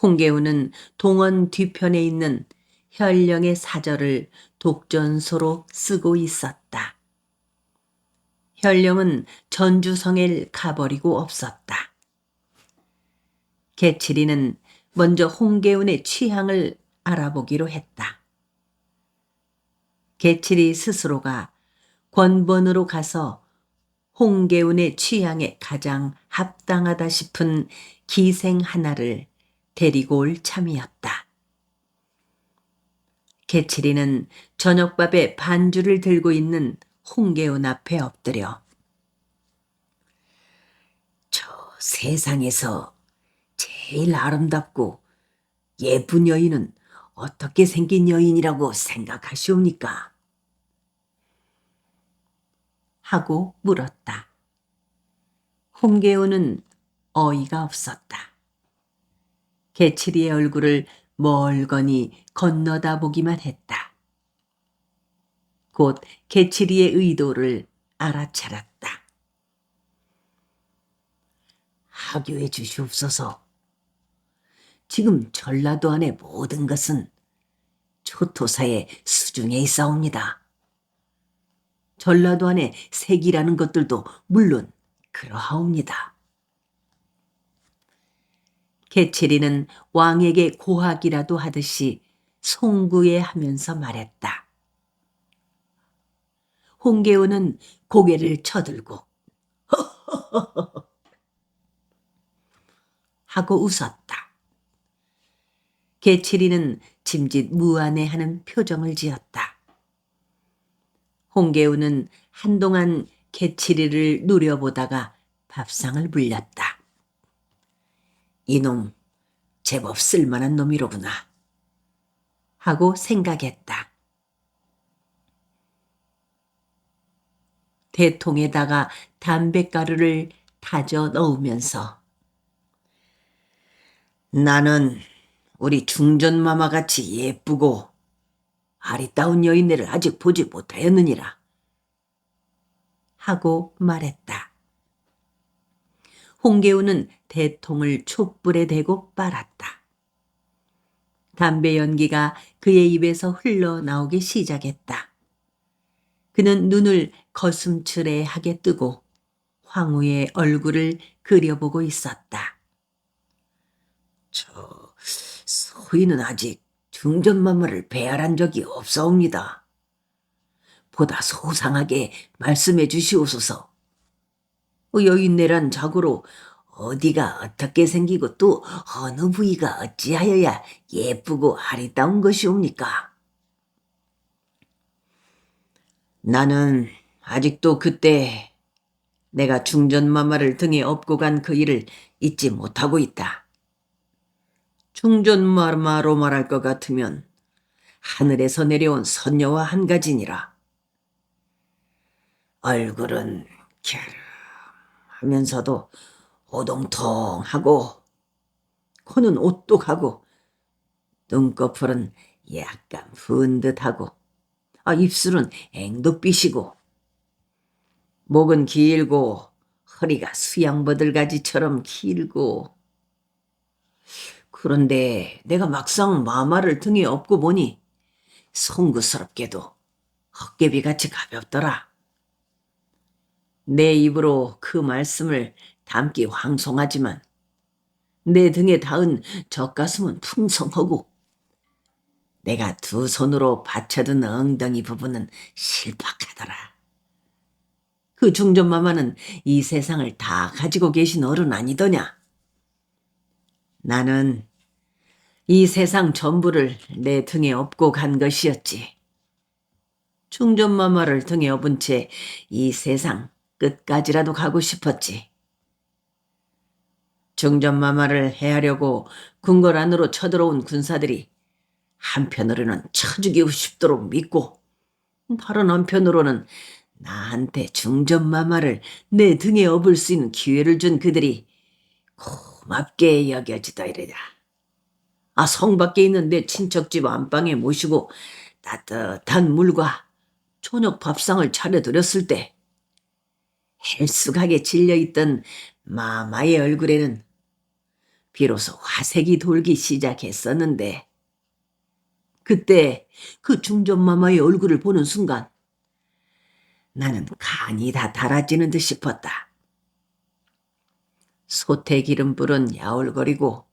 홍계운은 동원 뒤편에 있는 현령의 사절을 독전소로 쓰고 있었다. 현령은 전주성에 가버리고 없었다. 개칠이는 먼저 홍계운의 취향을 알아보기로 했다. 개칠이 스스로가 권본으로 가서 홍계운의 취향에 가장 합당하다 싶은 기생 하나를 데리고 올 참이었다. 개칠이는 저녁밥에 반주를 들고 있는 홍계운 앞에 엎드려 저 세상에서 제일 아름답고 예쁜 여인은 어떻게 생긴 여인이라고 생각하시옵니까? 하고 물었다. 홍계운은 어이가 없었다. 개칠이의 얼굴을 멀거니 건너다 보기만 했다. 곧 개칠이의 의도를 알아차렸다. 하교해 주시옵소서. 지금 전라도 안의 모든 것은 초토사의 수중에 있사옵니다. 전라도 안에 색이라는 것들도 물론 그러하옵니다. 개칠이는 왕에게 고학이라도 하듯이 송구해하면서 말했다. 홍계운은 고개를 쳐들고 하고 웃었다. 개칠이는 짐짓 무안해하는 표정을 지었다. 홍계운은 한동안 개칠이를 누려보다가 밥상을 물렸다. 이놈 제법 쓸만한 놈이로구나 하고 생각했다. 대통에다가 담뱃가루를 다져 넣으면서 나는 우리 중전마마 같이 예쁘고 아리따운 여인네를 아직 보지 못하였느니라. 하고 말했다. 홍계운은 대통을 촛불에 대고 빨았다. 담배 연기가 그의 입에서 흘러나오기 시작했다. 그는 눈을 거슴츠레하게 뜨고 황후의 얼굴을 그려보고 있었다. 저 소인은 아직 중전마마를 배알한 적이 없사옵니다. 보다 소상하게 말씀해 주시옵소서. 여인네란 자고로 어디가 어떻게 생기고 또 어느 부위가 어찌하여야 예쁘고 아리따운 것이옵니까? 나는 아직도 그때 내가 중전마마를 등에 업고 간 그 일을 잊지 못하고 있다. 중전마마로 말할 것 같으면 하늘에서 내려온 선녀와 한 가지니라. 얼굴은 갸름하면서도 오동통하고 코는 오똑하고 눈꺼풀은 약간 푼 듯하고 입술은 앵두빛이고 목은 길고 허리가 수양버들가지처럼 길고 그런데 내가 막상 마마를 등에 업고 보니 송구스럽게도 헛개비같이 가볍더라. 내 입으로 그 말씀을 담기 황송하지만 내 등에 닿은 젖가슴은 풍성하고 내가 두 손으로 받쳐든 엉덩이 부분은 실박하더라. 그 중전마마는 이 세상을 다 가지고 계신 어른 아니더냐? 나는 이 세상 전부를 내 등에 업고 간 것이었지. 중전마마를 등에 업은 채 이 세상 끝까지라도 가고 싶었지. 중전마마를 해하려고 궁궐 안으로 쳐들어온 군사들이 한편으로는 쳐 죽이고 싶도록 믿고 다른 한편으로는 나한테 중전마마를 내 등에 업을 수 있는 기회를 준 그들이 고맙게 여겨지더이르다. 성 밖에 있는 내 친척집 안방에 모시고 따뜻한 물과 저녁 밥상을 차려드렸을 때 헬쑥하게 질려있던 마마의 얼굴에는 비로소 화색이 돌기 시작했었는데 그때 그 중전마마의 얼굴을 보는 순간 나는 간이 다 달아지는 듯 싶었다. 솥에 기름 불은 야울거리고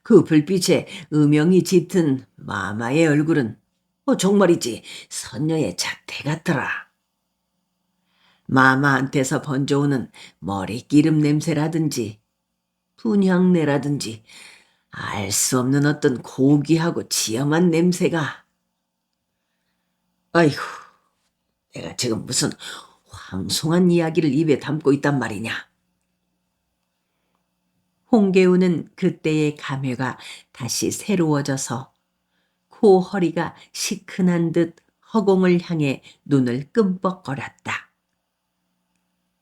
그 불빛에 음영이 짙은 마마의 얼굴은 정말이지 선녀의 자태 같더라. 마마한테서 번져오는 머리기름 냄새라든지 분향내라든지 알 수 없는 어떤 고귀하고 지엄한 냄새가 아이고 내가 지금 무슨 황송한 이야기를 입에 담고 있단 말이냐. 홍계우는 그때의 감회가 다시 새로워져서 코 허리가 시큰한 듯 허공을 향해 눈을 끔뻑거렸다.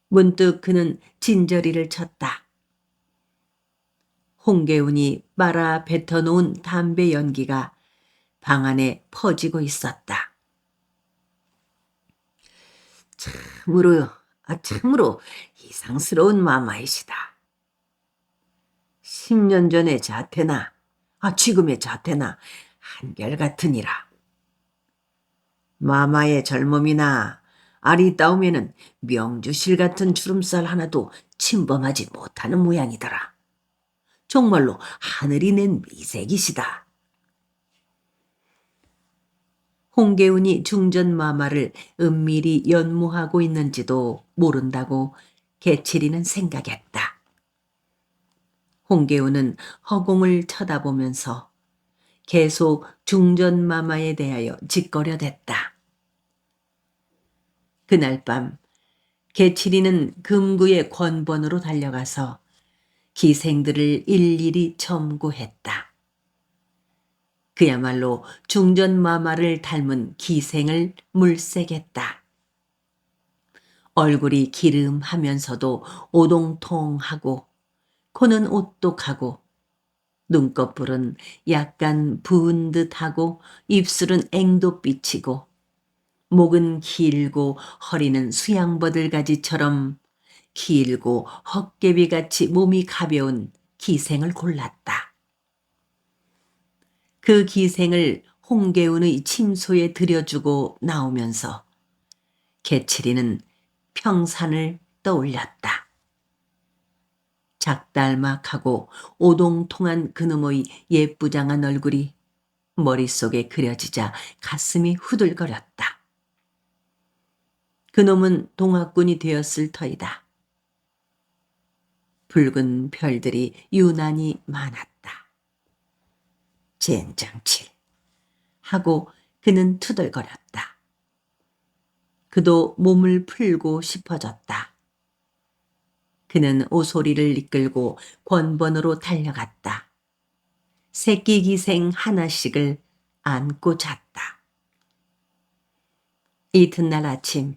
문득 그는 진저리를 쳤다. 홍계운이 빨아 뱉어놓은 담배 연기가 방 안에 퍼지고 있었다. 참으로 이상스러운 마마이시다. 10년 전의 자태나 지금의 자태나 한결같으니라. 마마의 젊음이나 아리따움에는 명주실 같은 주름살 하나도 침범하지 못하는 모양이더라. 정말로 하늘이 낸 미색이시다. 홍계운이 중전마마를 은밀히 연모하고 있는지도 모른다고 개칠이는 생각했다. 홍계운은 허공을 쳐다보면서 계속 중전마마에 대하여 짓거려댔다. 그날 밤 개칠이는 금구의 권번으로 달려가서 기생들을 일일이 점구했다. 그야말로 중전마마를 닮은 기생을 물색했다. 얼굴이 기름하면서도 오동통하고 코는 오똑하고 눈꺼풀은 약간 부은 듯하고 입술은 앵도빛이고 목은 길고 허리는 수양버들가지처럼 길고 헛개비같이 몸이 가벼운 기생을 골랐다. 그 기생을 홍계운의 침소에 들여주고 나오면서 개칠이는 평산을 떠올렸다. 작달막하고 오동통한 그놈의 예쁘장한 얼굴이 머릿속에 그려지자 가슴이 후들거렸다. 그놈은 동학군이 되었을 터이다. 붉은 별들이 유난히 많았다. 젠장칠 하고 그는 투덜거렸다. 그도 몸을 풀고 싶어졌다. 그는 오소리를 이끌고 권번으로 달려갔다. 새끼 기생 하나씩을 안고 잤다. 이튿날 아침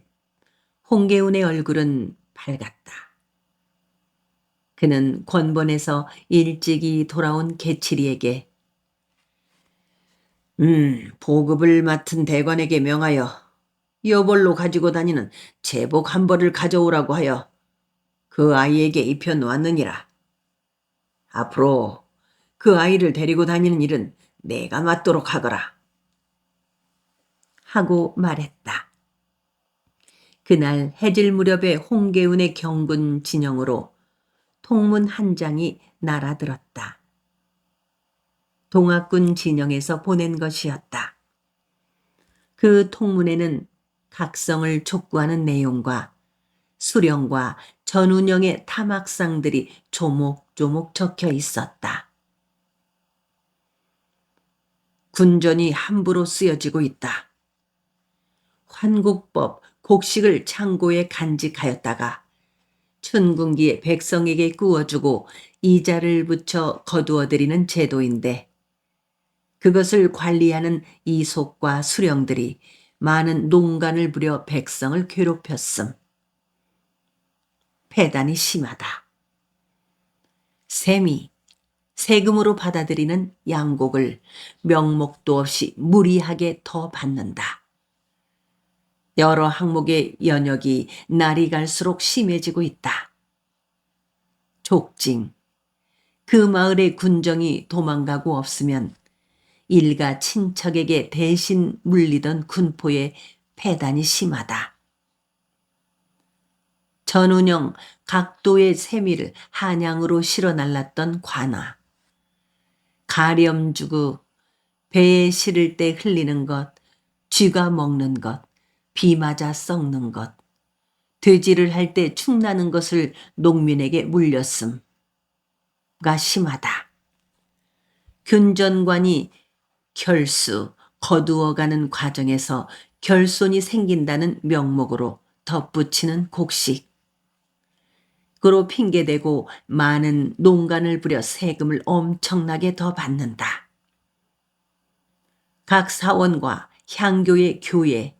홍계운의 얼굴은 밝았다. 그는 권번에서 일찍이 돌아온 개칠이에게 보급을 맡은 대관에게 명하여 여벌로 가지고 다니는 제복 한 벌을 가져오라고 하여 그 아이에게 입혀 놓았느니라. 앞으로 그 아이를 데리고 다니는 일은 내가 맡도록 하거라. 하고 말했다. 그날 해질 무렵에 홍계운의 경군 진영으로 통문 한 장이 날아들었다. 동학군 진영에서 보낸 것이었다. 그 통문에는 각성을 촉구하는 내용과 수령과 전운영의 타막상들이 조목조목 적혀 있었다. 군전이 함부로 쓰여지고 있다. 환국법 곡식을 창고에 간직하였다가 춘궁기에 백성에게 구워주고 이자를 붙여 거두어들이는 제도인데 그것을 관리하는 이속과 수령들이 많은 농간을 부려 백성을 괴롭혔음. 패단이 심하다. 셈이 세금으로 받아들이는 양곡을 명목도 없이 무리하게 더 받는다. 여러 항목의 연역이 날이 갈수록 심해지고 있다. 족징, 그 마을의 군정이 도망가고 없으면 일가 친척에게 대신 물리던 군포의 패단이 심하다. 전운영 각도의 세미를 한양으로 실어 날랐던 관아. 가렴 주고 배에 실을 때 흘리는 것, 쥐가 먹는 것, 비 맞아 썩는 것, 돼지를 할 때 축나는 것을 농민에게 물렸음가 심하다. 균전관이 결수, 거두어가는 과정에서 결손이 생긴다는 명목으로 덧붙이는 곡식. 그로 핑계대고 많은 농간을 부려 세금을 엄청나게 더 받는다. 각 사원과 향교의 교회,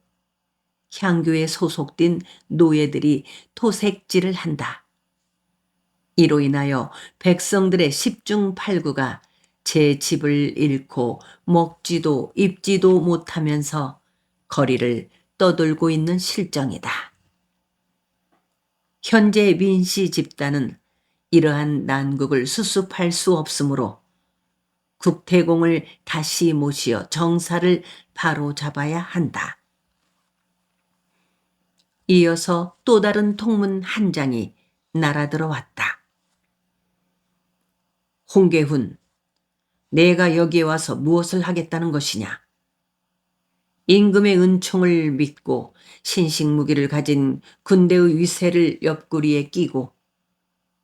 향교에 소속된 노예들이 토색질을 한다. 이로 인하여 백성들의 십중팔구가 제 집을 잃고 먹지도 입지도 못하면서 거리를 떠돌고 있는 실정이다. 현재 민씨 집단은 이러한 난국을 수습할 수 없으므로 국태공을 다시 모시어 정사를 바로잡아야 한다. 이어서 또 다른 통문 한 장이 날아들어왔다. 홍계훈, 내가 여기에 와서 무엇을 하겠다는 것이냐? 임금의 은총을 믿고 신식무기를 가진 군대의 위세를 옆구리에 끼고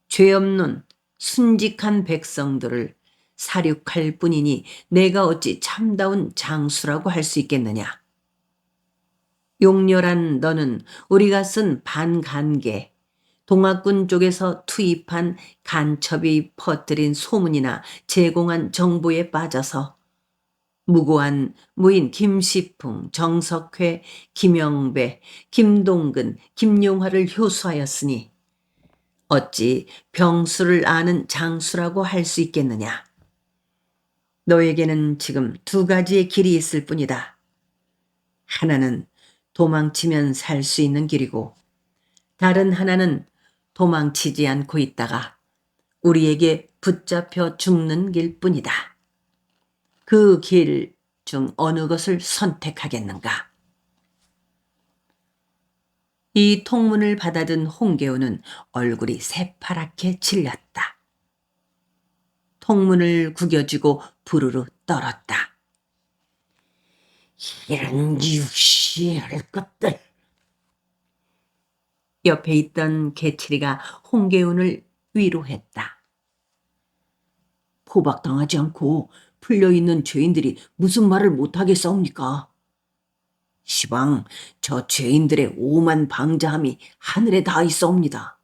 죄 없는 순직한 백성들을 사륙할 뿐이니 내가 어찌 참다운 장수라고 할 수 있겠느냐? 용렬한 너는 우리가 쓴 반간계, 동학군 쪽에서 투입한 간첩이 퍼뜨린 소문이나 제공한 정보에 빠져서 무고한 무인 김시풍, 정석회, 김영배, 김동근, 김용화를 효수하였으니 어찌 병수를 아는 장수라고 할 수 있겠느냐. 너에게는 지금 두 가지의 길이 있을 뿐이다. 하나는 도망치면 살 수 있는 길이고 다른 하나는 도망치지 않고 있다가 우리에게 붙잡혀 죽는 길뿐이다. 그 길 중 어느 것을 선택하겠는가? 이 통문을 받아든 홍계우는 얼굴이 새파랗게 질렸다. 통문을 구겨쥐고 부르르 떨었다. 이런 유시할 것들. 옆에 있던 개칠이가 홍계운을 위로했다. 포박당하지 않고 풀려있는 죄인들이 무슨 말을 못하겠사옵니까? 시방 저 죄인들의 오만 방자함이 하늘에 닿아 있사옵니다.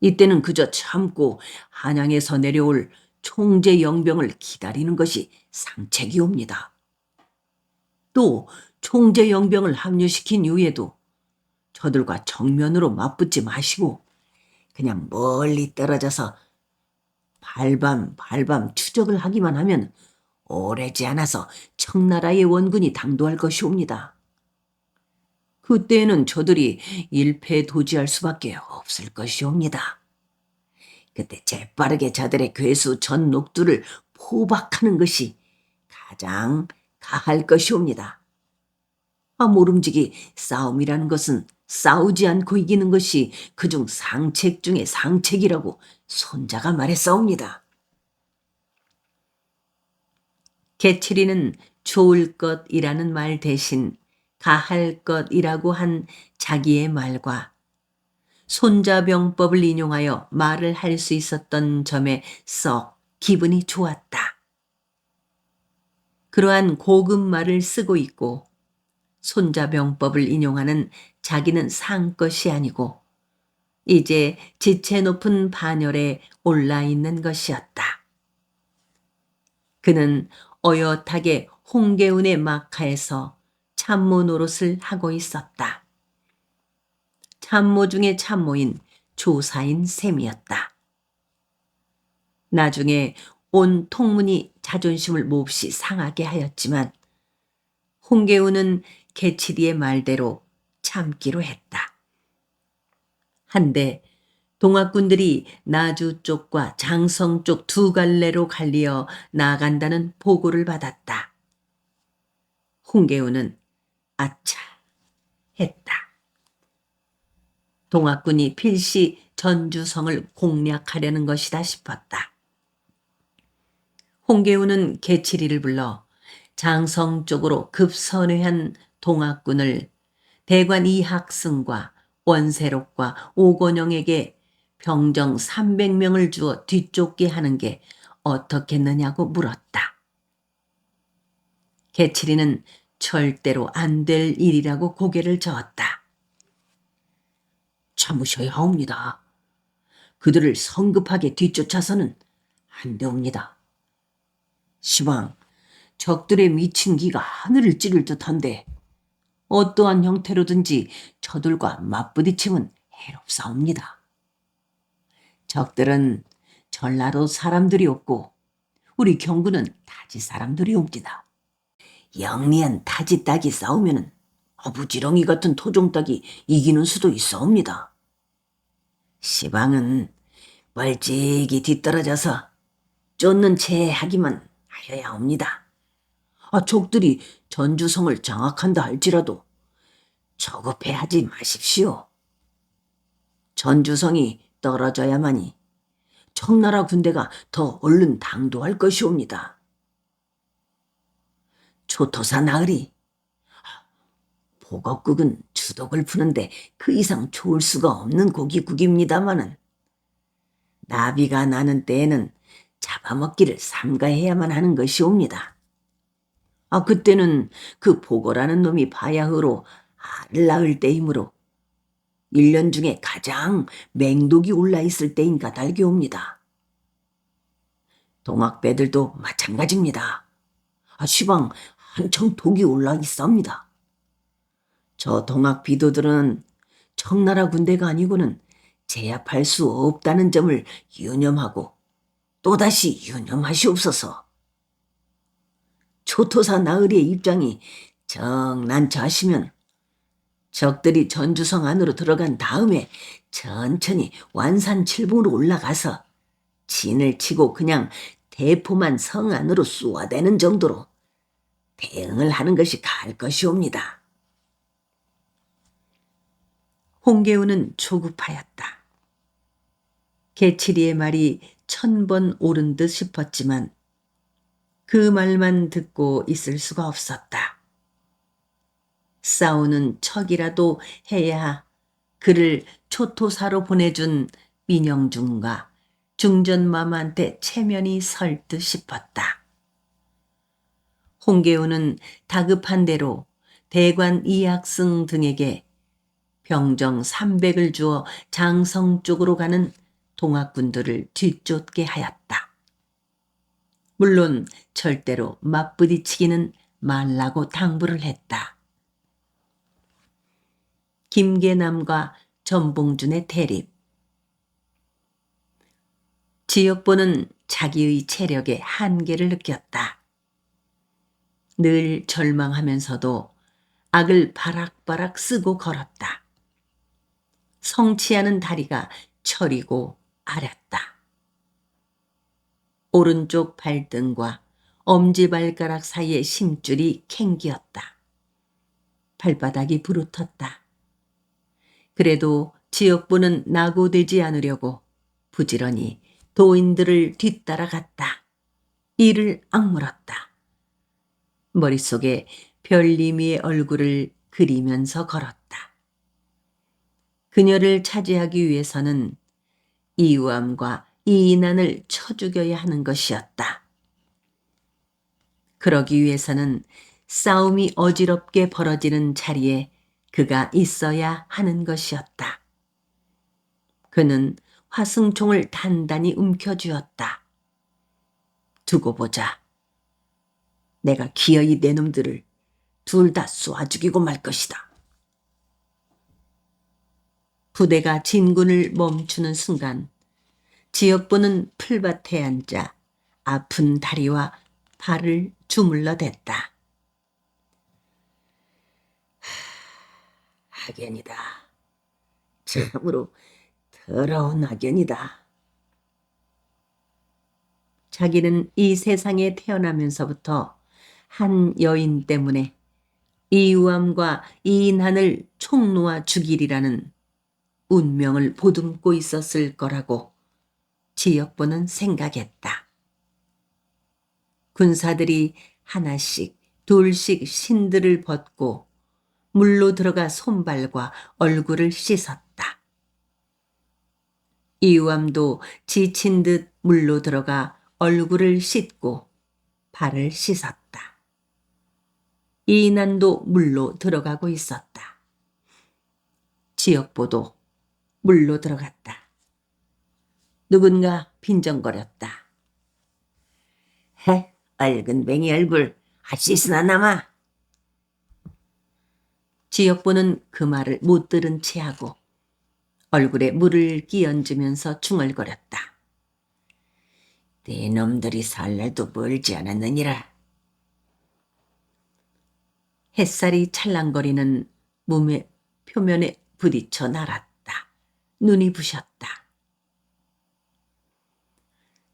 이때는 그저 참고 한양에서 내려올 총재 영병을 기다리는 것이 상책이옵니다. 또 총재 영병을 합류시킨 이후에도 저들과 정면으로 맞붙지 마시고 그냥 멀리 떨어져서 발밤 추적을 하기만 하면 오래지 않아서 청나라의 원군이 당도할 것이옵니다. 그때는 저들이 일패도지할 수밖에 없을 것이옵니다. 그때 재빠르게 저들의 괴수 전녹두를 포박하는 것이 가장 가할 것이옵니다. 모름지기 싸움이라는 것은 싸우지 않고 이기는 것이 그중 상책 중의 상책이라고 손자가 말했사옵니다. 개칠이는 좋을 것이라는 말 대신 가할 것이라고 한 자기의 말과 손자병법을 인용하여 말을 할 수 있었던 점에 썩 기분이 좋았다. 그러한 고급 말을 쓰고 있고 손자병법을 인용하는 자기는 산 것이 아니고 이제 지체 높은 반열에 올라 있는 것이었다. 그는 어엿하게 홍계운의 막하에서 참모 노릇을 하고 있었다. 참모 중에 참모인 조사인 셈이었다. 나중에 온 통문이 자존심을 몹시 상하게 하였지만 홍계운은 개치리의 말대로 참기로 했다. 한데 동학군들이 나주 쪽과 장성 쪽 두 갈래로 갈리어 나간다는 보고를 받았다. 홍계운은 아차 했다. 동학군이 필시 전주성을 공략하려는 것이다 싶었다. 홍계운은 개치리를 불러 장성 쪽으로 급선회한 동학군을 대관 이학승과 원세록과 오건영에게 병정 300명을 주어 뒤쫓게 하는 게 어떻겠느냐고 물었다. 개치리는 절대로 안 될 일이라고 고개를 저었다. 참으셔야 합니다. 그들을 성급하게 뒤쫓아서는 안 되옵니다. 시방, 적들의 미친 기가 하늘을 찌를 듯한데 어떠한 형태로든지 저들과 맞부딪힘은 해롭사옵니다. 적들은 전라도 사람들이 없고 우리 경군은 타지 사람들이 옵니다. 영리한 타지 닭이 싸우면 어부지렁이 같은 토종 닭이 이기는 수도 있사옵니다. 시방은 멀찍이 뒤떨어져서 쫓는 채 하기만 하여야 합니다. 적들이 전주성을 장악한다 할지라도 저급해하지 마십시오. 전주성이 떨어져야만이 청나라 군대가 더 얼른 당도할 것이옵니다. 초토사 나으리, 보겁국은 주독을 푸는데 그 이상 좋을 수가 없는 고기국입니다마는 나비가 나는 때에는 잡아먹기를 삼가해야만 하는 것이옵니다. 그때는 그 보거라는 놈이 바야흐로 알을 낳을 때이므로 1년 중에 가장 맹독이 올라있을 때인 까닭이옵니다. 동학배들도 마찬가지입니다. 시방 한창 독이 올라있사옵니다. 저 동학 비도들은 청나라 군대가 아니고는 제압할 수 없다는 점을 유념하고 또다시 유념하시옵소서. 초토사 나으리의 입장이 정난처하시면 적들이 전주성 안으로 들어간 다음에 천천히 완산칠봉으로 올라가서 진을 치고 그냥 대포만 성 안으로 쏘아대는 정도로 대응을 하는 것이 가할 것이옵니다. 홍계운은 조급하였다. 개치리의 말이 1000번 옳은 듯 싶었지만 그 말만 듣고 있을 수가 없었다. 싸우는 척이라도 해야 그를 초토사로 보내준 민영중과 중전마마한테 체면이 설 듯 싶었다. 홍계운은 다급한 대로 대관 이학승 등에게 병정 300을 주어 장성 쪽으로 가는 동학군들을 뒤쫓게 하였다. 물론 절대로 맞부딪히기는 말라고 당부를 했다. 김계남과 전봉준의 대립. 지역보는 자기의 체력의 한계를 느꼈다. 늘 절망하면서도 악을 바락바락 쓰고 걸었다. 성취하는 다리가 처리고 아렸다. 오른쪽 발등과 엄지발가락 사이의 심줄이 캥기었다. 발바닥이 부르텄다. 그래도 지역부는 낙오되지 않으려고 부지런히 도인들을 뒤따라갔다. 이를 악물었다. 머릿속에 별님이의 얼굴을 그리면서 걸었다. 그녀를 차지하기 위해서는 이우암과 이인안을 쳐 죽여야 하는 것이었다. 그러기 위해서는 싸움이 어지럽게 벌어지는 자리에 그가 있어야 하는 것이었다. 그는 화승총을 단단히 움켜쥐었다. 두고 보자. 내가 기어이 내 놈들을 둘 다 쏴 죽이고 말 것이다. 부대가 진군을 멈추는 순간 지역부는 풀밭에 앉아 아픈 다리와 발을 주물러댔다. 악연이다. 참으로 더러운 악연이다. 자기는 이 세상에 태어나면서부터 한 여인 때문에 이우암과 이인한을 총 놓아 죽이리라는 운명을 보듬고 있었을 거라고 지역부는 생각했다. 군사들이 하나씩 둘씩 신들을 벗고 물로 들어가 손발과 얼굴을 씻었다. 이우암도 지친 듯 물로 들어가 얼굴을 씻고 발을 씻었다. 이인한도 물로 들어가고 있었다. 지역보도 물로 들어갔다. 누군가 빈정거렸다. 해, 얼근뱅이 얼굴, 씻으나 남아. 지역부는 그 말을 못 들은 체하고 얼굴에 물을 끼얹으면서 중얼거렸다. 네 놈들이 살 날도 멀지 않았느니라. 햇살이 찰랑거리는 몸의 표면에 부딪혀 날았다. 눈이 부셨다.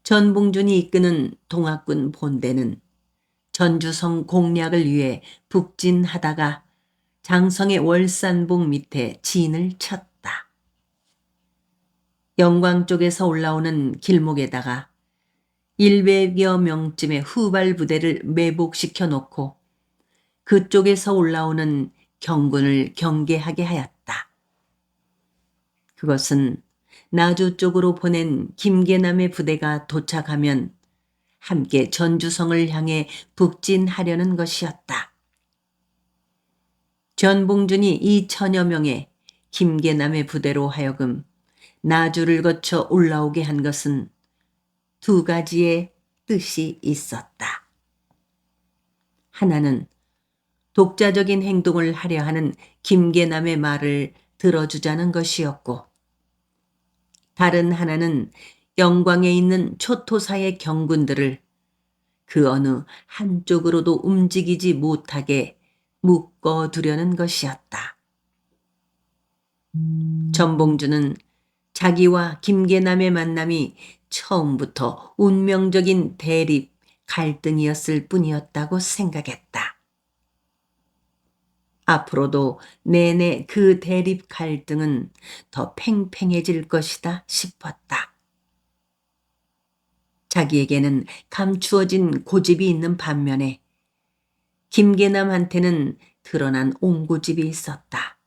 전봉준이 이끄는 동학군 본대는 전주성 공략을 위해 북진하다가 장성의 월산봉 밑에 진을 쳤다. 영광 쪽에서 올라오는 길목에다가 100여 명쯤의 후발 부대를 매복시켜 놓고 그쪽에서 올라오는 경군을 경계하게 하였다. 그것은 나주 쪽으로 보낸 김계남의 부대가 도착하면 함께 전주성을 향해 북진하려는 것이었다. 전봉준이 2천여 명의 김계남의 부대로 하여금 나주를 거쳐 올라오게 한 것은 두 가지의 뜻이 있었다. 하나는 독자적인 행동을 하려 하는 김계남의 말을 들어주자는 것이었고, 다른 하나는 영광에 있는 초토사의 경군들을 그 어느 한쪽으로도 움직이지 못하게 묶어두려는 것이었다. 전봉준은 자기와 김계남의 만남이 처음부터 운명적인 대립, 갈등이었을 뿐이었다고 생각했다. 앞으로도 내내 그 대립 갈등은 더 팽팽해질 것이다 싶었다. 자기에게는 감추어진 고집이 있는 반면에 김계남한테는 드러난 옹고집이 있었다.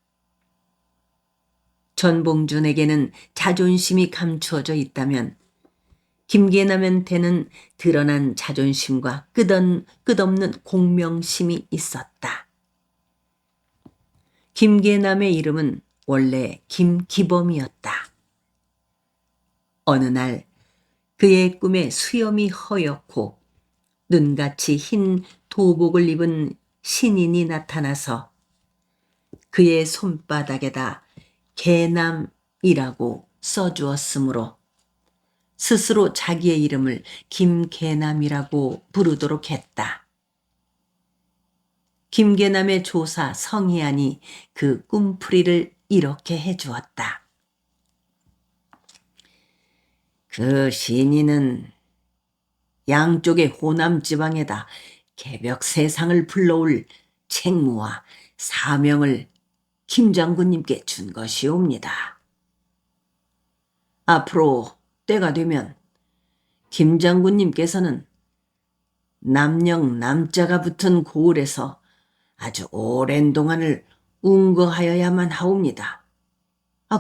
전봉준에게는 자존심이 감추어져 있다면 김계남한테는 드러난 자존심과 끝없는 공명심이 있었다. 김계남의 이름은 원래 김기범이었다. 어느 날 그의 꿈에 수염이 허옇고 눈같이 흰 도복을 입은 신인이 나타나서 그의 손바닥에다 계남이라고 써주었으므로 스스로 자기의 이름을 김계남이라고 부르도록 했다. 김계남의 조사 성희안이 그 꿈풀이를 이렇게 해주었다. 그 신인은 양쪽의 호남 지방에다 개벽 세상을 불러올 책무와 사명을 김 장군님께 준 것이옵니다. 앞으로 때가 되면 김 장군님께서는 남령 남자가 붙은 고을에서 아주 오랜 동안을 운거하여야만 하옵니다.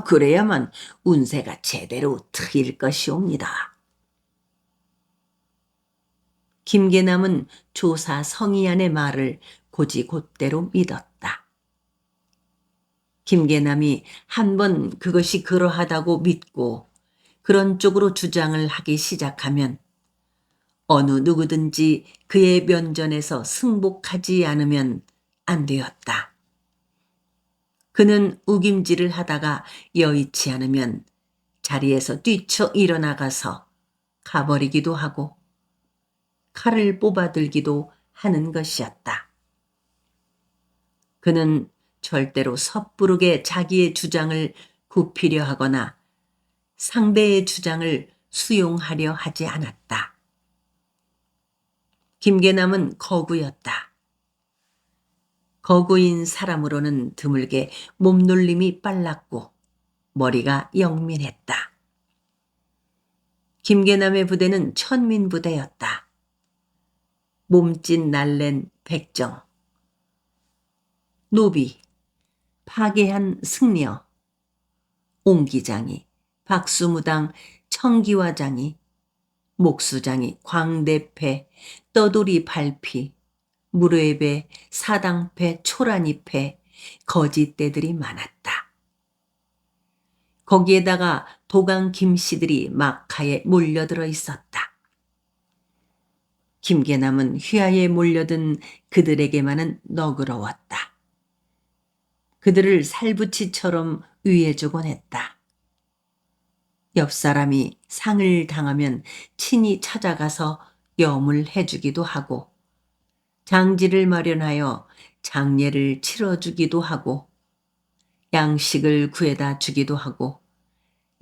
그래야만 운세가 제대로 트일 것이옵니다. 김계남은 조사 성희안의 말을 곧이곧대로 믿었다. 김계남이 한번 그것이 그러하다고 믿고 그런 쪽으로 주장을 하기 시작하면 어느 누구든지 그의 면전에서 승복하지 않으면 안 되었다. 그는 우김질을 하다가 여의치 않으면 자리에서 뛰쳐 일어나가서 가버리기도 하고 칼을 뽑아들기도 하는 것이었다. 그는 절대로 섣부르게 자기의 주장을 굽히려 하거나 상대의 주장을 수용하려 하지 않았다. 김계남은 거구였다. 거구인 사람으로는 드물게 몸놀림이 빨랐고 머리가 영민했다. 김계남의 부대는 천민부대였다. 몸짓 날랜 백정, 노비, 파괴한 승려, 옹기장이, 박수무당, 청기화장이, 목수장이, 광대패, 떠돌이 발피, 무뢰배, 사당패, 초라니패, 거짓대들이 많았다. 거기에다가 도강 김씨들이 막하에 몰려들어 있었다. 김계남은 휘하에 몰려든 그들에게만은 너그러웠다. 그들을 살부치처럼 위해주곤 했다. 옆 사람이 상을 당하면 친히 찾아가서 염을 해주기도 하고 장지를 마련하여 장례를 치러주기도 하고 양식을 구해다 주기도 하고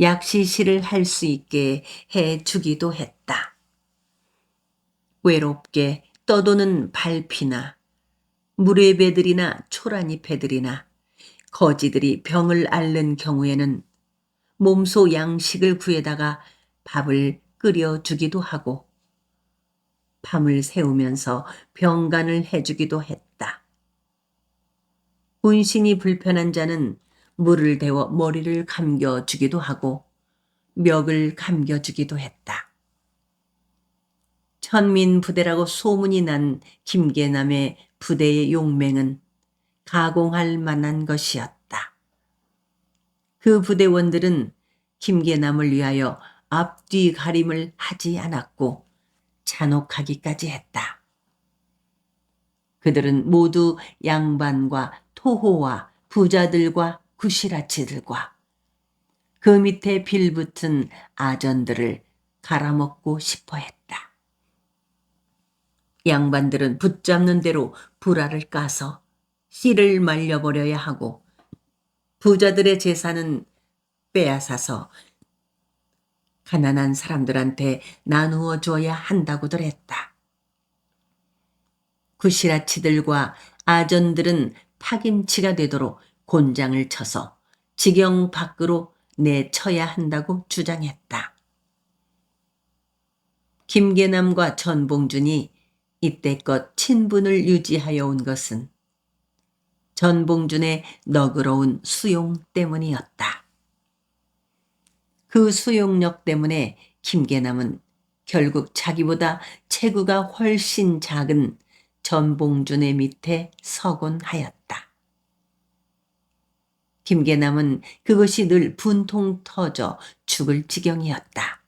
약시시를 할 수 있게 해주기도 했다. 외롭게 떠도는 발피나 무뢰배들이나 초라니패들이나 거지들이 병을 앓는 경우에는 몸소 양식을 구해다가 밥을 끓여주기도 하고 밤을 새우면서 병간을 해주기도 했다. 운신이 불편한 자는 물을 데워 머리를 감겨주기도 하고 멱을 감겨주기도 했다. 천민부대라고 소문이 난 김계남의 부대의 용맹은 가공할 만한 것이었다. 그 부대원들은 김계남을 위하여 앞뒤 가림을 하지 않았고 잔혹하기까지 했다. 그들은 모두 양반과 토호와 부자들과 구시라치들과 그 밑에 빌붙은 아전들을 갈아먹고 싶어 했다. 양반들은 붙잡는 대로 불알을 까서 씨를 말려버려야 하고 부자들의 재산은 빼앗아서 가난한 사람들한테 나누어 줘야 한다고들 했다. 구시라치들과 아전들은 파김치가 되도록 곤장을 쳐서 지경 밖으로 내쳐야 한다고 주장했다. 김계남과 전봉준이 이때껏 친분을 유지하여 온 것은 전봉준의 너그러운 수용 때문이었다. 그 수용력 때문에 김계남은 결국 자기보다 체구가 훨씬 작은 전봉준의 밑에 서곤 하였다. 김계남은 그것이 늘 분통 터져 죽을 지경이었다.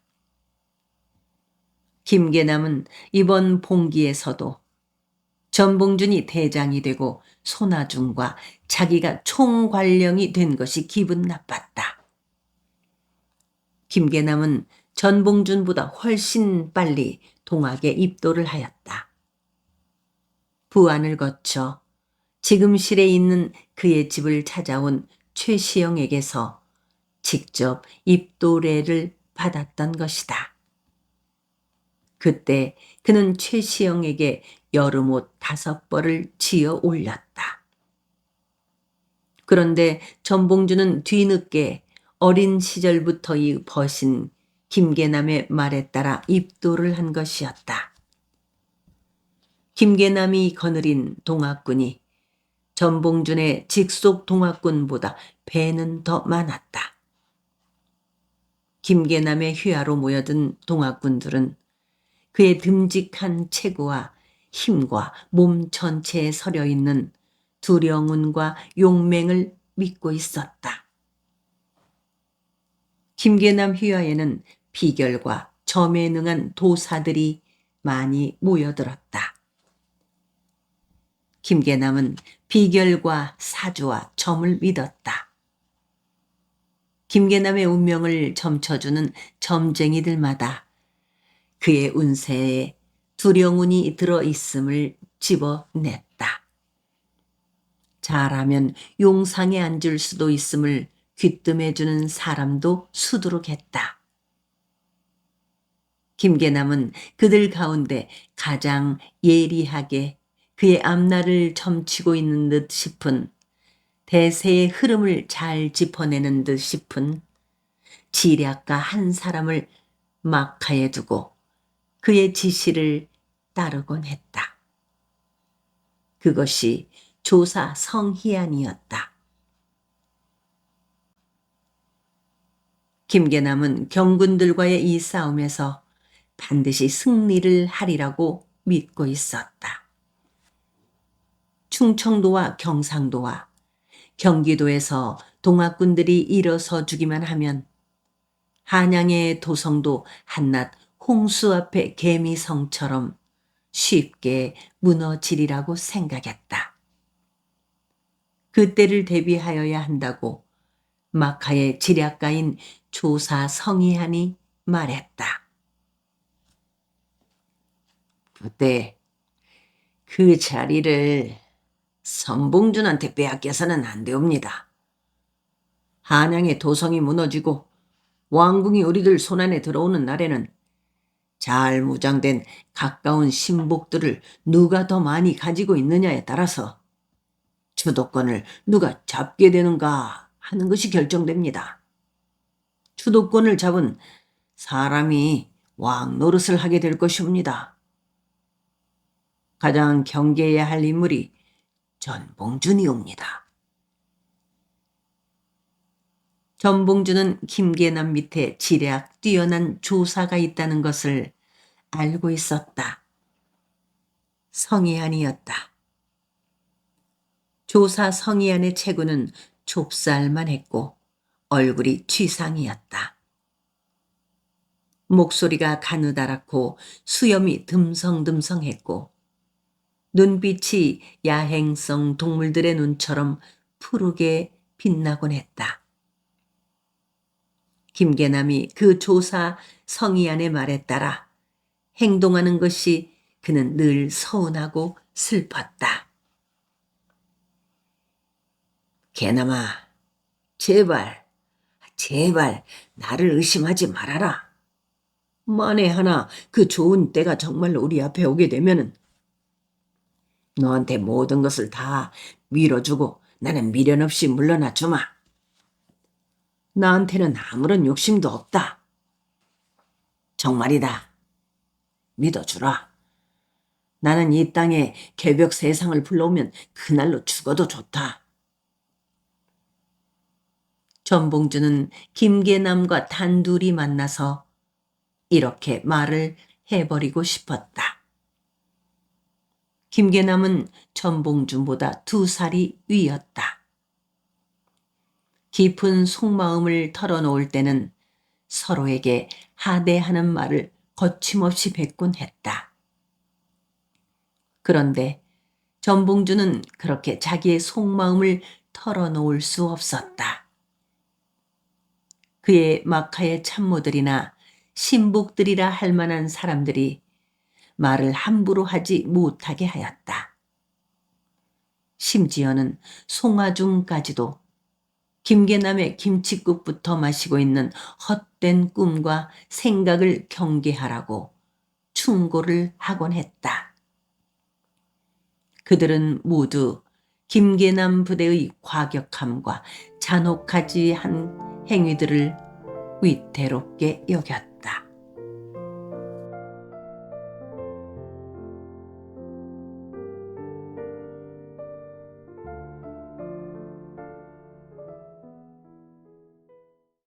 김계남은 이번 봉기에서도 전봉준이 대장이 되고 손아중과 자기가 총괄령이 된 것이 기분 나빴다. 김계남은 전봉준보다 훨씬 빨리 동학에 입도를 하였다. 부안을 거쳐 지금실에 있는 그의 집을 찾아온 최시영에게서 직접 입도례를 받았던 것이다. 그때 그는 최시영에게 여름옷 5벌을 지어 올렸다. 그런데 전봉준은 뒤늦게 어린 시절부터의 버신 김계남의 말에 따라 입도를 한 것이었다. 김계남이 거느린 동학군이 전봉준의 직속 동학군보다 배는 더 많았다. 김계남의 휘하로 모여든 동학군들은 그의 듬직한 체구와 힘과 몸 전체에 서려 있는 두령운과 용맹을 믿고 있었다. 김계남 휘하에는 비결과 점에 능한 도사들이 많이 모여들었다. 김계남은 비결과 사주와 점을 믿었다. 김계남의 운명을 점쳐주는 점쟁이들마다 그의 운세에 두령운이 들어있음을 집어냈다. 잘하면 용상에 앉을 수도 있음을 귀뜸해주는 사람도 수두룩했다. 김계남은 그들 가운데 가장 예리하게 그의 앞날을 점치고 있는 듯 싶은, 대세의 흐름을 잘 짚어내는 듯 싶은 지략가 한 사람을 막하에 두고 그의 지시를 따르곤 했다. 그것이 조사 성희안이었다. 김계남은 경군들과의 이 싸움에서 반드시 승리를 하리라고 믿고 있었다. 충청도와 경상도와 경기도에서 동학군들이 일어서 주기만 하면 한양의 도성도 한낱 홍수 앞의 개미성처럼 쉽게 무너지리라고 생각했다. 그때를 대비하여야 한다고 막하의 지략가인 조사 성희안이 말했다. 그때 그 자리를 선봉준한테 빼앗겨서는 안 되옵니다. 한양의 도성이 무너지고 왕궁이 우리들 손안에 들어오는 날에는 잘 무장된 가까운 신복들을 누가 더 많이 가지고 있느냐에 따라서 주도권을 누가 잡게 되는가 하는 것이 결정됩니다. 주도권을 잡은 사람이 왕 노릇을 하게 될 것이옵니다. 가장 경계해야 할 인물이 전봉준이옵니다. 전봉준은 김계남 밑에 지략 뛰어난 조사가 있다는 것을 알고 있었다. 성희안이었다. 조사 성희안의 체구는 좁쌀만 했고 얼굴이 취상이었다. 목소리가 가느다랗고 수염이 듬성듬성했고 눈빛이 야행성 동물들의 눈처럼 푸르게 빛나곤 했다. 김계남이 그 조사 성희안의 말에 따라 행동하는 것이 그는 늘 서운하고 슬펐다. 계남아, 제발 나를 의심하지 말아라. 만에 하나 그 좋은 때가 정말로 우리 앞에 오게 되면은 너한테 모든 것을 다 밀어주고 나는 미련 없이 물러나 주마. 나한테는 아무런 욕심도 없다. 정말이다. 믿어주라. 나는 이 땅에 개벽 세상을 불러오면 그날로 죽어도 좋다. 전봉준은 김계남과 단둘이 만나서 이렇게 말을 해버리고 싶었다. 김계남은 전봉준보다 2살이 위였다. 깊은 속마음을 털어놓을 때는 서로에게 하대하는 말을 거침없이 뱉곤 했다. 그런데 전봉준은 그렇게 자기의 속마음을 털어놓을 수 없었다. 그의 막하의 참모들이나 신복들이라 할 만한 사람들이 말을 함부로 하지 못하게 하였다. 심지어는 송아중까지도 김계남의 김칫국부터 마시고 있는 헛된 꿈과 생각을 경계하라고 충고를 하곤 했다. 그들은 모두 김계남 부대의 과격함과 잔혹하지 한 행위들을 위태롭게 여겼다.